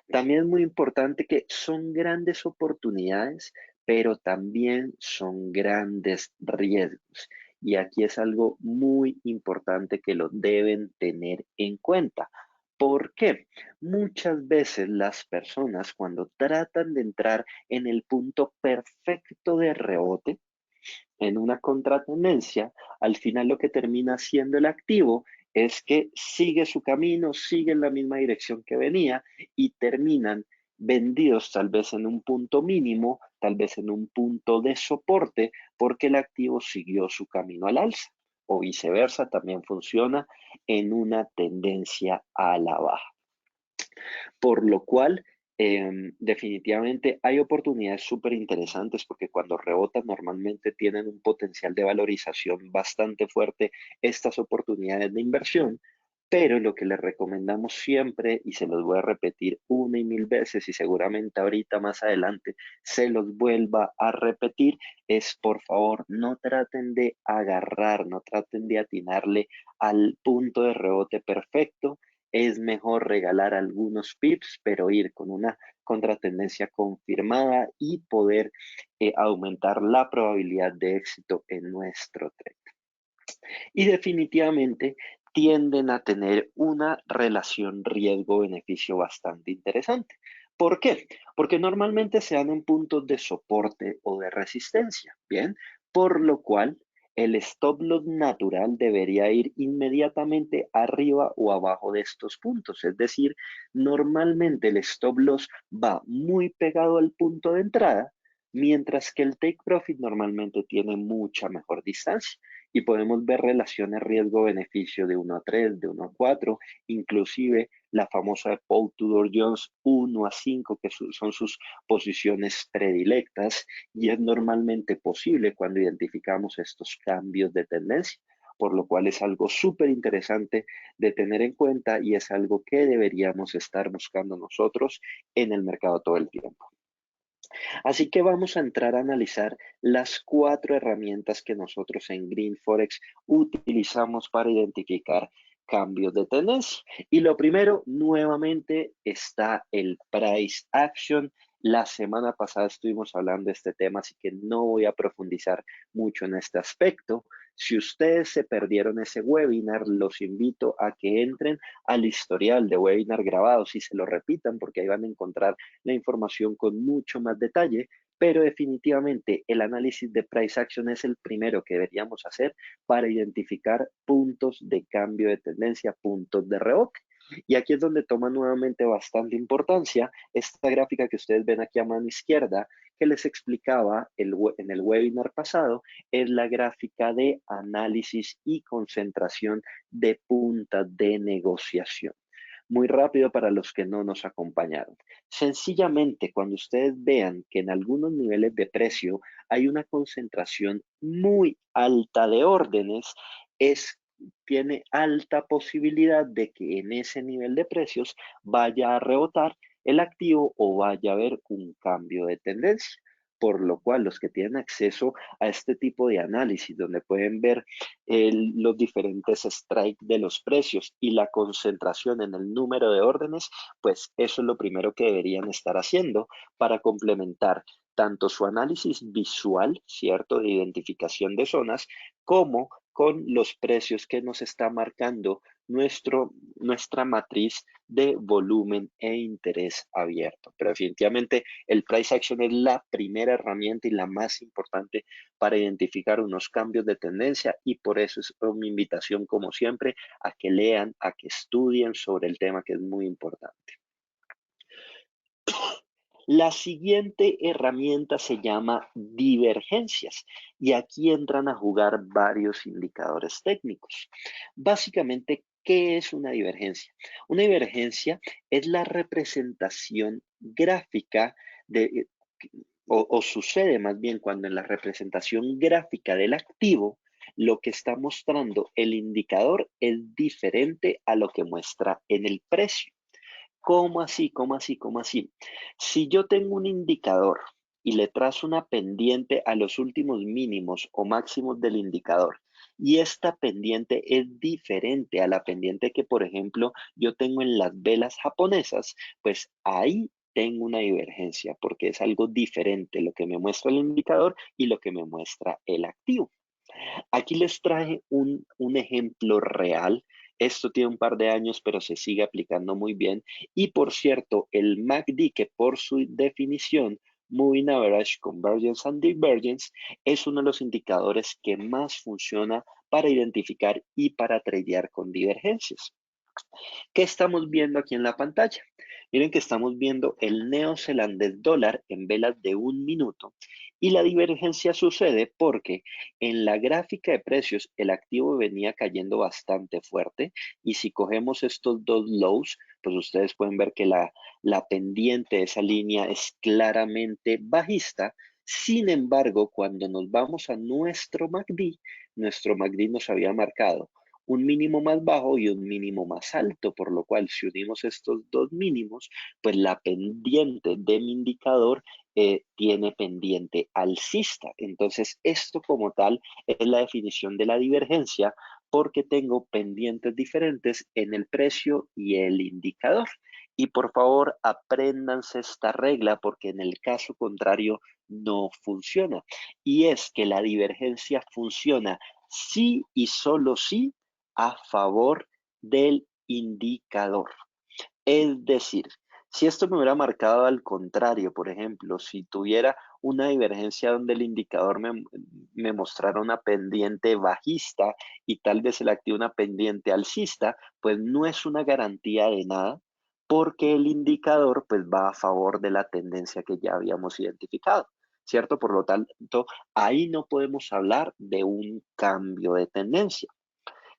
También es muy importante que son grandes oportunidades, pero también son grandes riesgos. Y aquí es algo muy importante que lo deben tener en cuenta. ¿Por qué? Muchas veces las personas cuando tratan de entrar en el punto perfecto de rebote, en una contratendencia, al final lo que termina siendo el activo es que sigue su camino, sigue en la misma dirección que venía y terminan vendidos tal vez en un punto mínimo, tal vez en un punto de soporte, porque el activo siguió su camino al alza. O viceversa, también funciona en una tendencia a la baja. Por lo cual, definitivamente hay oportunidades súper interesantes porque cuando rebotan normalmente tienen un potencial de valorización bastante fuerte estas oportunidades de inversión, pero lo que les recomendamos siempre, y se los voy a repetir una y mil veces y seguramente ahorita más adelante se los vuelva a repetir, es por favor no traten de agarrar, no traten de atinarle al punto de rebote perfecto es mejor regalar algunos pips, pero ir con una contratendencia confirmada y poder aumentar la probabilidad de éxito en nuestro trade. Y definitivamente tienden a tener una relación riesgo-beneficio bastante interesante. ¿Por qué? Porque normalmente se dan en puntos de soporte o de resistencia, ¿bien? Por lo cual el stop loss natural debería ir inmediatamente arriba o abajo de estos puntos. Es decir, normalmente el stop loss va muy pegado al punto de entrada, mientras que el take profit normalmente tiene mucha mejor distancia y podemos ver relaciones riesgo-beneficio de 1 a 3, de 1 a 4, inclusive la famosa de Paul Tudor Jones 1 a 5, que son sus posiciones predilectas, y es normalmente posible cuando identificamos estos cambios de tendencia, por lo cual es algo súper interesante de tener en cuenta y es algo que deberíamos estar buscando nosotros en el mercado todo el tiempo. Así que vamos a entrar a analizar las 4 herramientas que nosotros en Green Forex utilizamos para identificar cambios de tendencia. Y lo primero, nuevamente, está el Price Action. La semana pasada estuvimos hablando de este tema, así que no voy a profundizar mucho en este aspecto. Si ustedes se perdieron ese webinar, los invito a que entren al historial de webinar grabados y se lo repitan porque ahí van a encontrar la información con mucho más detalle, pero definitivamente el análisis de price action es el primero que deberíamos hacer para identificar puntos de cambio de tendencia, puntos de rebote. Y aquí es donde toma nuevamente bastante importancia esta gráfica que ustedes ven aquí a mano izquierda, que les explicaba en el webinar pasado, es la gráfica de análisis y concentración de puntas de negociación. Muy rápido para los que no nos acompañaron. Sencillamente, cuando ustedes vean que en algunos niveles de precio hay una concentración muy alta de órdenes, tiene alta posibilidad de que en ese nivel de precios vaya a rebotar el activo o vaya a haber un cambio de tendencia. Por lo cual, los que tienen acceso a este tipo de análisis, donde pueden ver los diferentes strikes de los precios y la concentración en el número de órdenes, pues eso es lo primero que deberían estar haciendo para complementar tanto su análisis visual, ¿cierto?, de identificación de zonas, como con los precios que nos está marcando nuestra matriz de volumen e interés abierto. Pero definitivamente el price action es la primera herramienta y la más importante para identificar unos cambios de tendencia y por eso es mi invitación, como siempre, a que lean, a que estudien sobre el tema que es muy importante. La siguiente herramienta se llama divergencias y aquí entran a jugar varios indicadores técnicos. Básicamente, ¿qué es una divergencia? Una divergencia es la representación gráfica de, o sucede más bien cuando en la representación gráfica del activo, lo que está mostrando el indicador es diferente a lo que muestra en el precio. ¿Cómo así? ¿Cómo así? ¿Cómo así? Si yo tengo un indicador y le trazo una pendiente a los últimos mínimos o máximos del indicador y esta pendiente es diferente a la pendiente que, por ejemplo, yo tengo en las velas japonesas, pues ahí tengo una divergencia porque es algo diferente lo que me muestra el indicador y lo que me muestra el activo. Aquí les traje un ejemplo real. Esto tiene un par de años, pero se sigue aplicando muy bien. Y por cierto, el MACD, que por su definición, Moving Average Convergence and Divergence, es uno de los indicadores que más funciona para identificar y para tradear con divergencias. ¿Qué estamos viendo aquí en la pantalla? Miren que estamos viendo el neozelandés dólar en velas de 1 minuto y la divergencia sucede porque en la gráfica de precios el activo venía cayendo bastante fuerte y si cogemos estos dos lows, pues ustedes pueden ver que la pendiente de esa línea es claramente bajista. Sin embargo, cuando nos vamos a nuestro MACD nos había marcado un mínimo más bajo y un mínimo más alto, por lo cual si unimos estos dos mínimos, pues la pendiente de mi indicador tiene pendiente alcista. Entonces, esto como tal es la definición de la divergencia porque tengo pendientes diferentes en el precio y el indicador. Y por favor, apréndanse esta regla porque en el caso contrario no funciona. Y es que la divergencia funciona sí y solo sí a favor del indicador. Es decir, si esto me hubiera marcado al contrario, por ejemplo, si tuviera una divergencia donde el indicador me mostrara una pendiente bajista y tal vez el activo una pendiente alcista, pues no es una garantía de nada porque el indicador pues va a favor de la tendencia que ya habíamos identificado, ¿cierto? Por lo tanto, ahí no podemos hablar de un cambio de tendencia.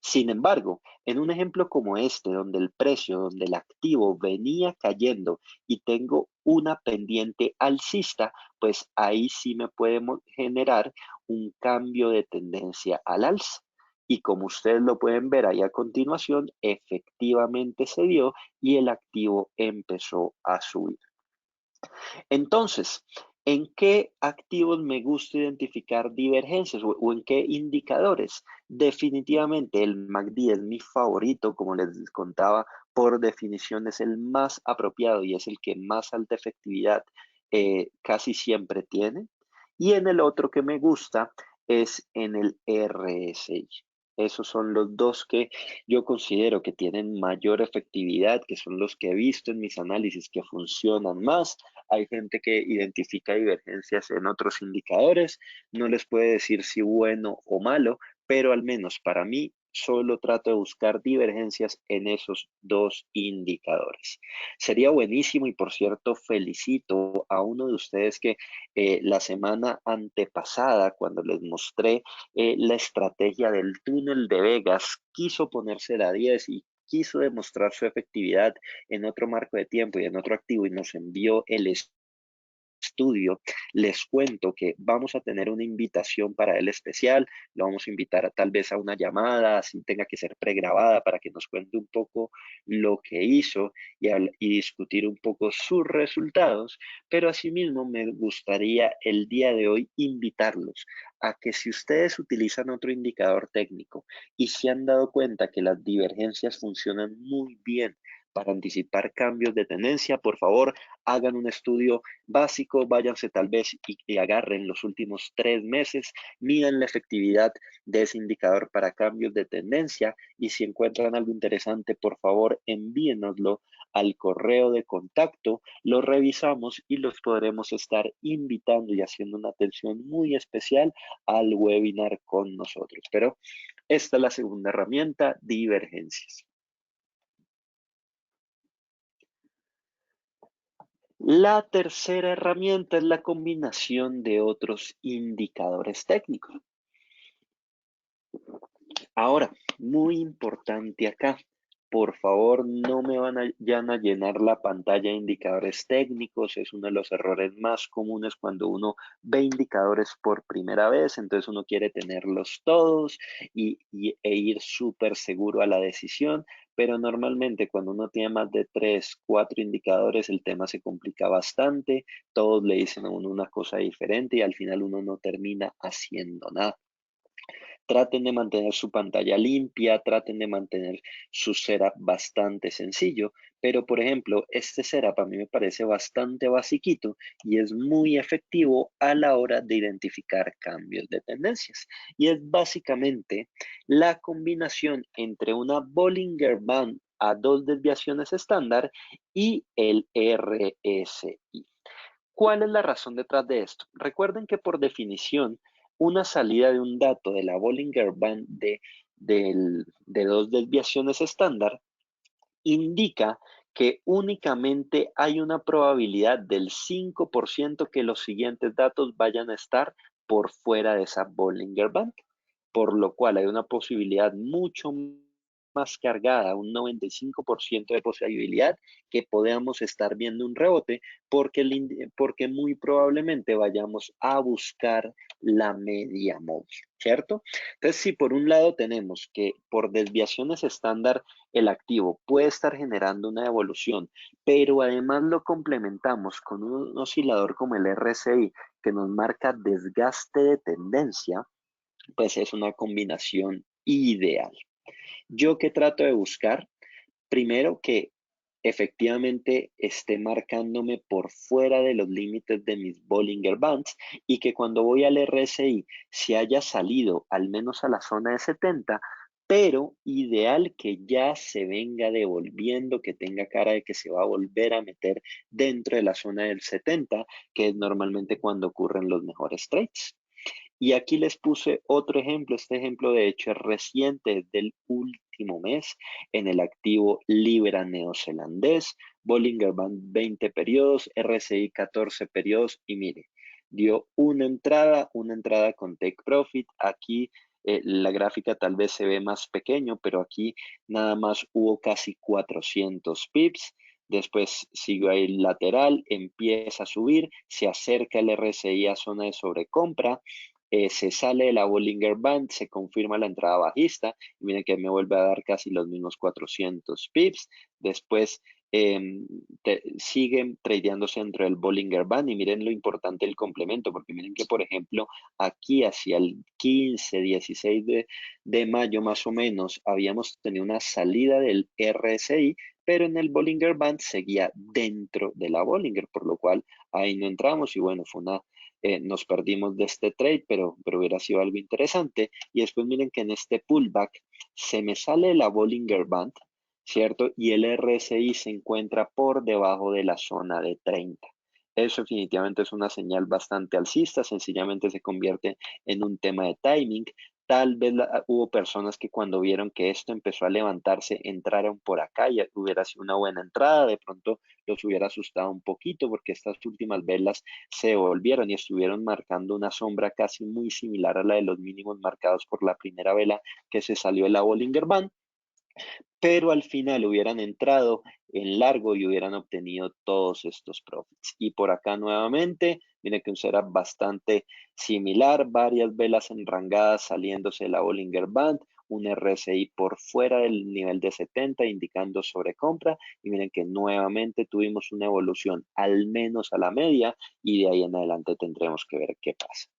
Sin embargo, en un ejemplo como este, donde el precio, donde el activo venía cayendo y tengo una pendiente alcista, pues ahí sí me puede generar un cambio de tendencia al alza. Y como ustedes lo pueden ver ahí a continuación, efectivamente se dio y el activo empezó a subir. Entonces, ¿en qué activos me gusta identificar divergencias o en qué indicadores? Definitivamente el MACD es mi favorito, como les contaba, por definición es el más apropiado y es el que más alta efectividad casi siempre tiene. Y en el otro que me gusta es en el RSI. Esos son los dos que yo considero que tienen mayor efectividad, que son los que he visto en mis análisis que funcionan más. Hay gente que identifica divergencias en otros indicadores, no les puede decir si bueno o malo, pero al menos para mí solo trato de buscar divergencias en esos dos indicadores. Sería buenísimo y por cierto felicito a uno de ustedes que la semana antepasada, cuando les mostré la estrategia del túnel de Vegas, quiso ponerse la 10 y quiso demostrar su efectividad en otro marco de tiempo y en otro activo y nos envió el estudio, les cuento que vamos a tener una invitación para él especial, lo vamos a invitar a, tal vez a una llamada, así tenga que ser pregrabada para que nos cuente un poco lo que hizo y discutir un poco sus resultados, pero asimismo me gustaría el día de hoy invitarlos a que si ustedes utilizan otro indicador técnico y se han dado cuenta que las divergencias funcionan muy bien para anticipar cambios de tendencia, por favor, hagan un estudio básico, váyanse tal vez y agarren los últimos 3 meses, midan la efectividad de ese indicador para cambios de tendencia y si encuentran algo interesante, por favor, envíenoslo al correo de contacto, lo revisamos y los podremos estar invitando y haciendo una atención muy especial al webinar con nosotros. Pero esta es la segunda herramienta, divergencias. La tercera herramienta es la combinación de otros indicadores técnicos. Ahora, muy importante acá, por favor no me vayan a llenar la pantalla de indicadores técnicos, es uno de los errores más comunes cuando uno ve indicadores por primera vez, entonces uno quiere tenerlos todos e ir súper seguro a la decisión, pero normalmente cuando uno tiene más de 3, 4 indicadores el tema se complica bastante, todos le dicen a uno una cosa diferente y al final uno no termina haciendo nada. Traten de mantener su pantalla limpia, traten de mantener su setup bastante sencillo, pero por ejemplo, este setup a mí me parece bastante basiquito y es muy efectivo a la hora de identificar cambios de tendencias. Y es básicamente la combinación entre una Bollinger Band a 2 desviaciones estándar y el RSI. ¿Cuál es la razón detrás de esto? Recuerden que por definición, una salida de un dato de la Bollinger Band de 2 desviaciones estándar indica que únicamente hay una probabilidad del 5% que los siguientes datos vayan a estar por fuera de esa Bollinger Band, por lo cual hay una posibilidad mucho más cargada, un 95% de posibilidad que podamos estar viendo un rebote porque muy probablemente vayamos a buscar la media móvil, ¿cierto? Entonces, si por un lado tenemos que por desviaciones estándar el activo puede estar generando una evolución, pero además lo complementamos con un oscilador como el RSI que nos marca desgaste de tendencia, pues es una combinación ideal. Yo que trato de buscar, primero que efectivamente esté marcándome por fuera de los límites de mis Bollinger Bands y que cuando voy al RSI se haya salido al menos a la zona de 70, pero ideal que ya se venga devolviendo, que tenga cara de que se va a volver a meter dentro de la zona del 70, que es normalmente cuando ocurren los mejores trades. Y aquí les puse otro ejemplo. Este ejemplo de hecho es reciente, es del último mes, en el activo Libra neozelandés, Bollinger Band 20 periodos, RSI 14 periodos y mire, dio una entrada con Take Profit. Aquí la gráfica tal vez se ve más pequeño, pero aquí nada más hubo casi 400 pips. Después siguió ahí lateral, empieza a subir, se acerca el RSI a zona de sobrecompra, se sale de la Bollinger Band, se confirma la entrada bajista, y miren que me vuelve a dar casi los mismos 400 pips, después siguen tradeándose dentro del Bollinger Band, y miren lo importante del complemento, porque miren que por ejemplo aquí hacia el 15, 16 de mayo más o menos, habíamos tenido una salida del RSI, pero en el Bollinger Band seguía dentro de la Bollinger, por lo cual ahí no entramos y bueno, fue una nos perdimos de este trade, pero hubiera sido algo interesante. Y después miren que en este pullback se me sale la Bollinger Band, ¿cierto? Y el RSI se encuentra por debajo de la zona de 30. Eso definitivamente es una señal bastante alcista, sencillamente se convierte en un tema de timing. Tal vez hubo personas que cuando vieron que esto empezó a levantarse, entraron por acá y hubiera sido una buena entrada. De pronto los hubiera asustado un poquito porque estas últimas velas se volvieron y estuvieron marcando una sombra casi muy similar a la de los mínimos marcados por la primera vela que se salió de la Bollinger Band, pero al final hubieran entrado en largo y hubieran obtenido todos estos profits. Y por acá nuevamente, miren que un setup bastante similar, varias velas enrangadas saliéndose de la Bollinger Band, un RSI por fuera del nivel de 70 indicando sobrecompra, y miren que nuevamente tuvimos una evolución al menos a la media y de ahí en adelante tendremos que ver qué pasa.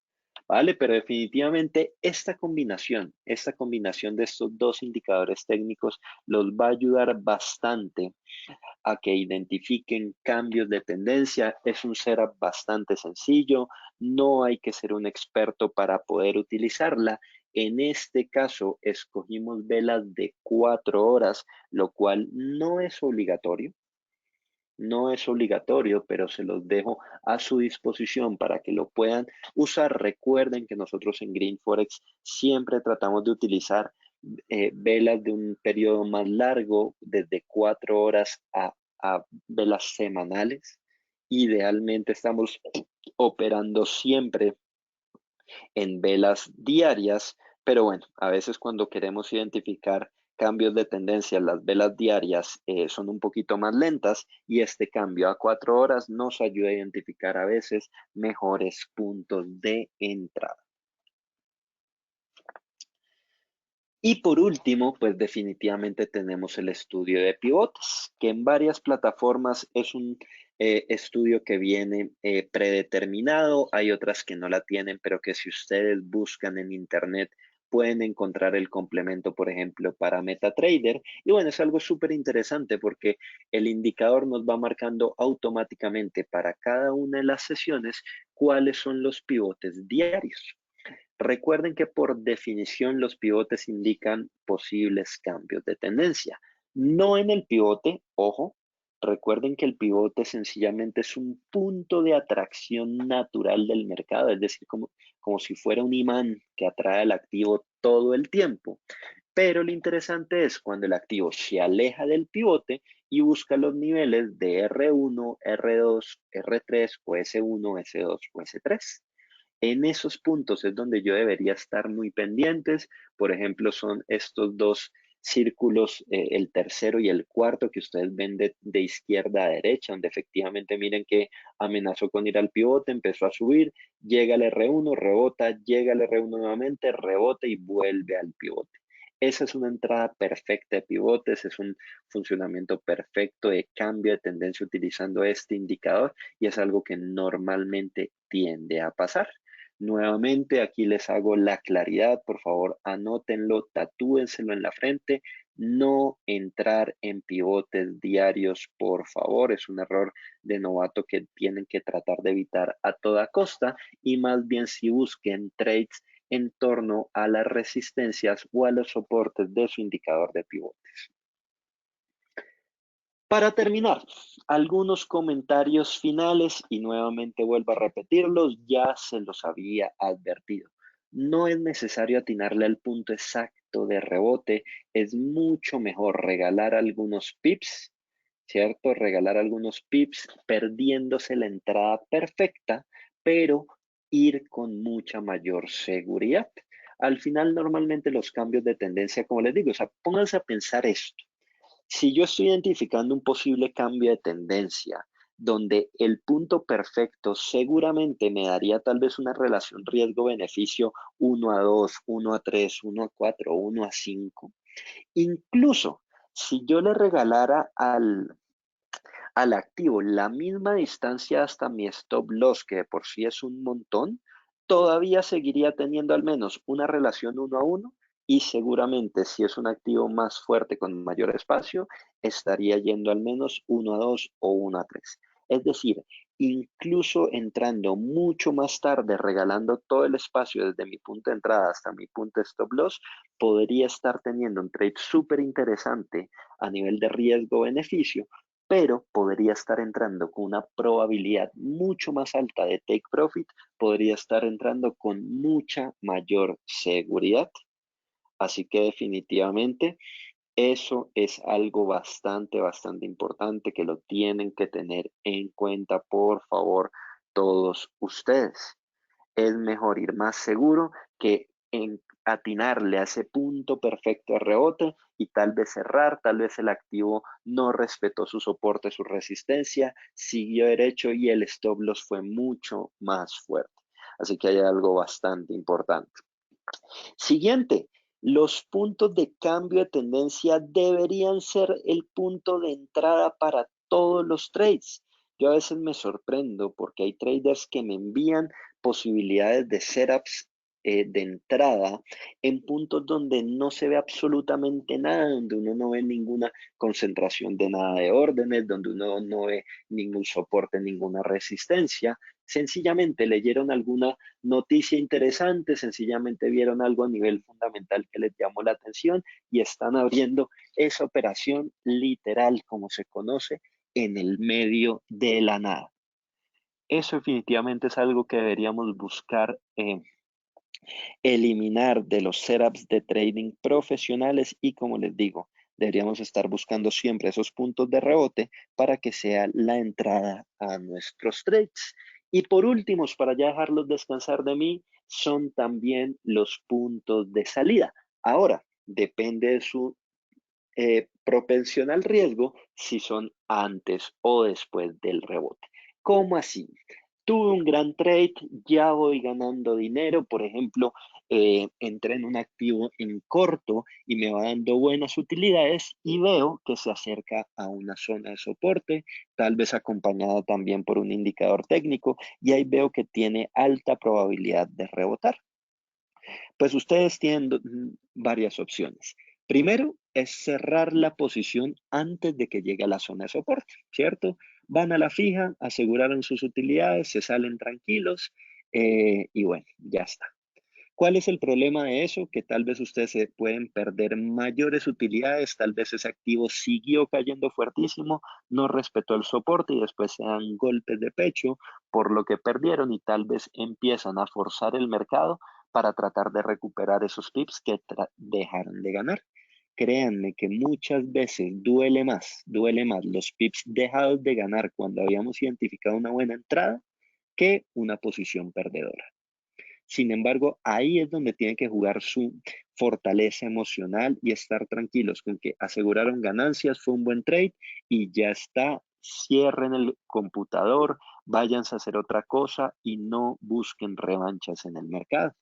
¿Vale? Pero definitivamente esta combinación de estos dos indicadores técnicos los va a ayudar bastante a que identifiquen cambios de tendencia. Es un setup bastante sencillo, no hay que ser un experto para poder utilizarla. En este caso, escogimos velas de 4 horas, lo cual no es obligatorio. No es obligatorio, pero se los dejo a su disposición para que lo puedan usar. Recuerden que nosotros en Green Forex siempre tratamos de utilizar velas de un periodo más largo, desde 4 horas a velas semanales. Idealmente estamos operando siempre en velas diarias, pero bueno, a veces cuando queremos identificar cambios de tendencia, las velas diarias son un poquito más lentas y este cambio a 4 horas nos ayuda a identificar a veces mejores puntos de entrada. Y por último, pues definitivamente tenemos el estudio de pivotes, que en varias plataformas es un estudio que viene predeterminado. Hay otras que no la tienen, pero que si ustedes buscan en internet pueden encontrar el complemento, por ejemplo, para MetaTrader. Y bueno, es algo súper interesante porque el indicador nos va marcando automáticamente para cada una de las sesiones cuáles son los pivotes diarios. Recuerden que por definición los pivotes indican posibles cambios de tendencia. No en el pivote, ojo, recuerden que el pivote sencillamente es un punto de atracción natural del mercado, es decir, como si fuera un imán que atrae al activo todo el tiempo. Pero lo interesante es cuando el activo se aleja del pivote y busca los niveles de R1, R2, R3 o S1, S2 o S3. En esos puntos es donde yo debería estar muy pendientes. Por ejemplo, son estos dos círculos, el tercero y el cuarto que ustedes ven de izquierda a derecha, donde efectivamente miren que amenazó con ir al pivote, empezó a subir, llega al R1, rebota, llega al R1 nuevamente, rebota y vuelve al pivote. Esa es una entrada perfecta de pivotes, es un funcionamiento perfecto de cambio de tendencia utilizando este indicador y es algo que normalmente tiende a pasar. Nuevamente, aquí les hago la claridad, por favor, anótenlo, tatúenselo en la frente. No entrar en pivotes diarios, por favor, es un error de novato que tienen que tratar de evitar a toda costa y más bien si busquen trades en torno a las resistencias o a los soportes de su indicador de pivotes. Para terminar, algunos comentarios finales y nuevamente vuelvo a repetirlos, ya se los había advertido. No es necesario atinarle al punto exacto de rebote, es mucho mejor regalar algunos pips, ¿cierto? Regalar algunos pips perdiéndose la entrada perfecta, pero ir con mucha mayor seguridad. Al final, normalmente los cambios de tendencia, como les digo, o sea, pónganse a pensar esto. Si yo estoy identificando un posible cambio de tendencia, donde el punto perfecto seguramente me daría tal vez una relación riesgo-beneficio 1 a 2, 1 a 3, 1 a 4, 1 a 5. Incluso si yo le regalara al activo la misma distancia hasta mi stop loss, que de por sí es un montón, todavía seguiría teniendo al menos una relación 1 a 1 y seguramente si es un activo más fuerte con mayor espacio, estaría yendo al menos 1 a 2 o 1 a 3. Es decir, incluso entrando mucho más tarde, regalando todo el espacio desde mi punto de entrada hasta mi punto de stop loss, podría estar teniendo un trade súper interesante a nivel de riesgo-beneficio, pero podría estar entrando con una probabilidad mucho más alta de take profit, podría estar entrando con mucha mayor seguridad. Así que definitivamente eso es algo bastante importante que lo tienen que tener en cuenta, por favor, todos ustedes. Es mejor ir más seguro que atinarle a ese punto perfecto de rebote y tal vez cerrar, tal vez el activo no respetó su soporte, su resistencia, siguió derecho y el stop loss fue mucho más fuerte. Así que hay algo bastante importante. Siguiente, los puntos de cambio de tendencia deberían ser el punto de entrada para todos los trades. Yo a veces me sorprendo porque hay traders que me envían posibilidades de setups de entrada en puntos donde no se ve absolutamente nada, donde uno no ve ninguna concentración de nada de órdenes, donde uno no ve ningún soporte, ninguna resistencia. Sencillamente leyeron alguna noticia interesante, sencillamente vieron algo a nivel fundamental que les llamó la atención y están abriendo esa operación literal, como se conoce, en el medio de la nada. Eso definitivamente es algo que deberíamos buscar eliminar de los setups de trading profesionales y como les digo, deberíamos estar buscando siempre esos puntos de rebote para que sea la entrada a nuestros trades. Y por último, para ya dejarlos descansar de mí, son también los puntos de salida. Ahora, depende de su propensión al riesgo si son antes o después del rebote. ¿Cómo así? Tuve un gran trade, ya voy ganando dinero, por ejemplo, entré en un activo en corto y me va dando buenas utilidades y veo que se acerca a una zona de soporte, tal vez acompañada también por un indicador técnico y ahí veo que tiene alta probabilidad de rebotar. Pues ustedes tienen varias opciones. Primero es cerrar la posición antes de que llegue a la zona de soporte, ¿cierto? Van a la fija, aseguraron sus utilidades, se salen tranquilos y bueno, ya está. ¿Cuál es el problema de eso? Que tal vez ustedes se pueden perder mayores utilidades, tal vez ese activo siguió cayendo fuertísimo, no respetó el soporte y después se dan golpes de pecho por lo que perdieron y tal vez empiezan a forzar el mercado para tratar de recuperar esos pips que dejaron de ganar. Créanme que muchas veces duele más los pips dejados de ganar cuando habíamos identificado una buena entrada que una posición perdedora. Sin embargo, ahí es donde tienen que jugar su fortaleza emocional y estar tranquilos con que aseguraron ganancias, fue un buen trade y ya está. Cierren el computador, váyanse a hacer otra cosa y no busquen revanchas en el mercado.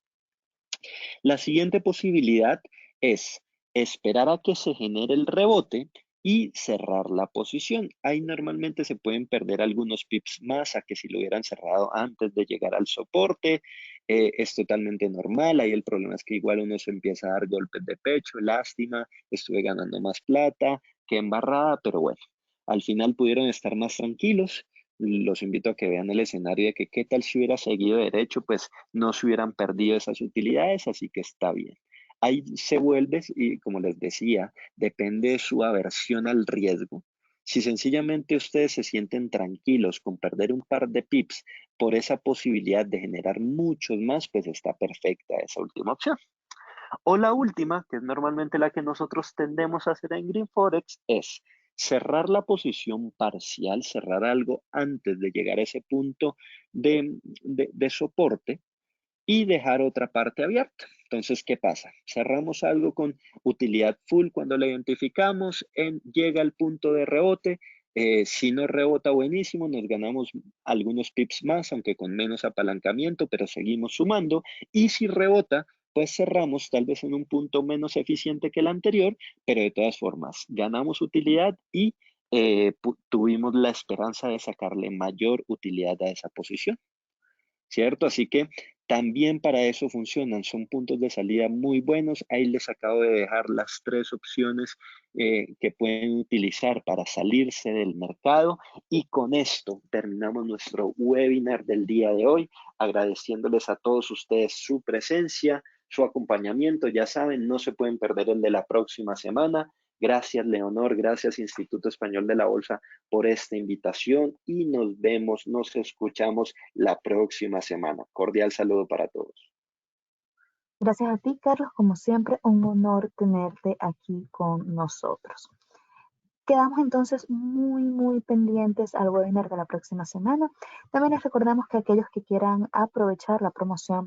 La siguiente posibilidad es esperar a que se genere el rebote y cerrar la posición. Ahí normalmente se pueden perder algunos pips más a que si lo hubieran cerrado antes de llegar al soporte. Es totalmente normal. Ahí el problema es que igual uno se empieza a dar golpes de pecho, lástima, estuve ganando más plata, qué embarrada, pero bueno, al final pudieron estar más tranquilos. Los invito a que vean el escenario de que qué tal si hubiera seguido derecho, pues no se hubieran perdido esas utilidades, así que está bien. Ahí se vuelve, y como les decía, depende de su aversión al riesgo. Si sencillamente ustedes se sienten tranquilos con perder un par de pips por esa posibilidad de generar muchos más, pues está perfecta esa última opción. O la última, que es normalmente la que nosotros tendemos a hacer en Green Forex, es cerrar la posición parcial, cerrar algo antes de llegar a ese punto de soporte y dejar otra parte abierta. Entonces, ¿qué pasa? Cerramos algo con utilidad full cuando la identificamos, llega al punto de rebote. Si no rebota, buenísimo, nos ganamos algunos pips más, aunque con menos apalancamiento, pero seguimos sumando. Y si rebota, pues cerramos tal vez en un punto menos eficiente que el anterior, pero de todas formas, ganamos utilidad y tuvimos la esperanza de sacarle mayor utilidad a esa posición. ¿Cierto? Así que también para eso funcionan, son puntos de salida muy buenos. Ahí les acabo de dejar las tres opciones que pueden utilizar para salirse del mercado. Y con esto terminamos nuestro webinar del día de hoy, agradeciéndoles a todos ustedes su presencia, su acompañamiento. Ya saben, no se pueden perder el de la próxima semana. Gracias, Leonor. Gracias, Instituto Español de la Bolsa, por esta invitación y nos vemos, nos escuchamos la próxima semana. Cordial saludo para todos. Gracias a ti, Carlos. Como siempre, un honor tenerte aquí con nosotros. Quedamos entonces muy pendientes al webinar de la próxima semana. También les recordamos que aquellos que quieran aprovechar la promoción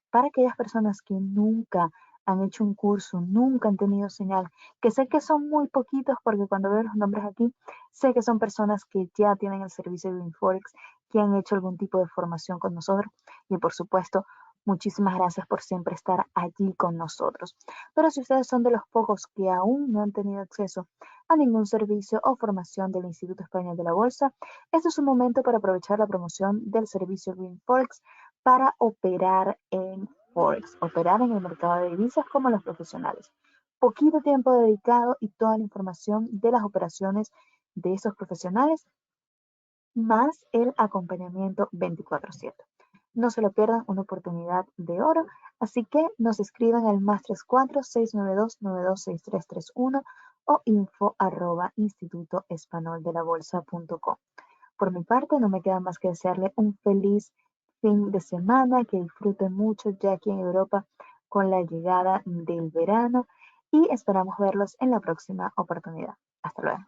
para aquellas personas que nunca han hecho un curso, nunca han tenido señal, que sé que son muy poquitos porque cuando veo los nombres aquí, sé que son personas que ya tienen el servicio de Winforex, que han hecho algún tipo de formación con nosotros y por supuesto, muchísimas gracias por siempre estar allí con nosotros. Pero si ustedes son de los pocos que aún no han tenido acceso a ningún servicio o formación del Instituto Español de la Bolsa, este es un momento para aprovechar la promoción del servicio Green Forex para operar en Forex, operar en el mercado de divisas como los profesionales. Poquito tiempo dedicado y toda la información de las operaciones de esos profesionales, más el acompañamiento 24/7. No se lo pierdan, una oportunidad de oro, así que nos escriban al +34 692 926331 o info@institutoespanolDeLaBolsa.com. Por mi parte, no me queda más que desearle un feliz fin de semana, que disfruten mucho ya aquí en Europa con la llegada del verano y esperamos verlos en la próxima oportunidad. Hasta luego.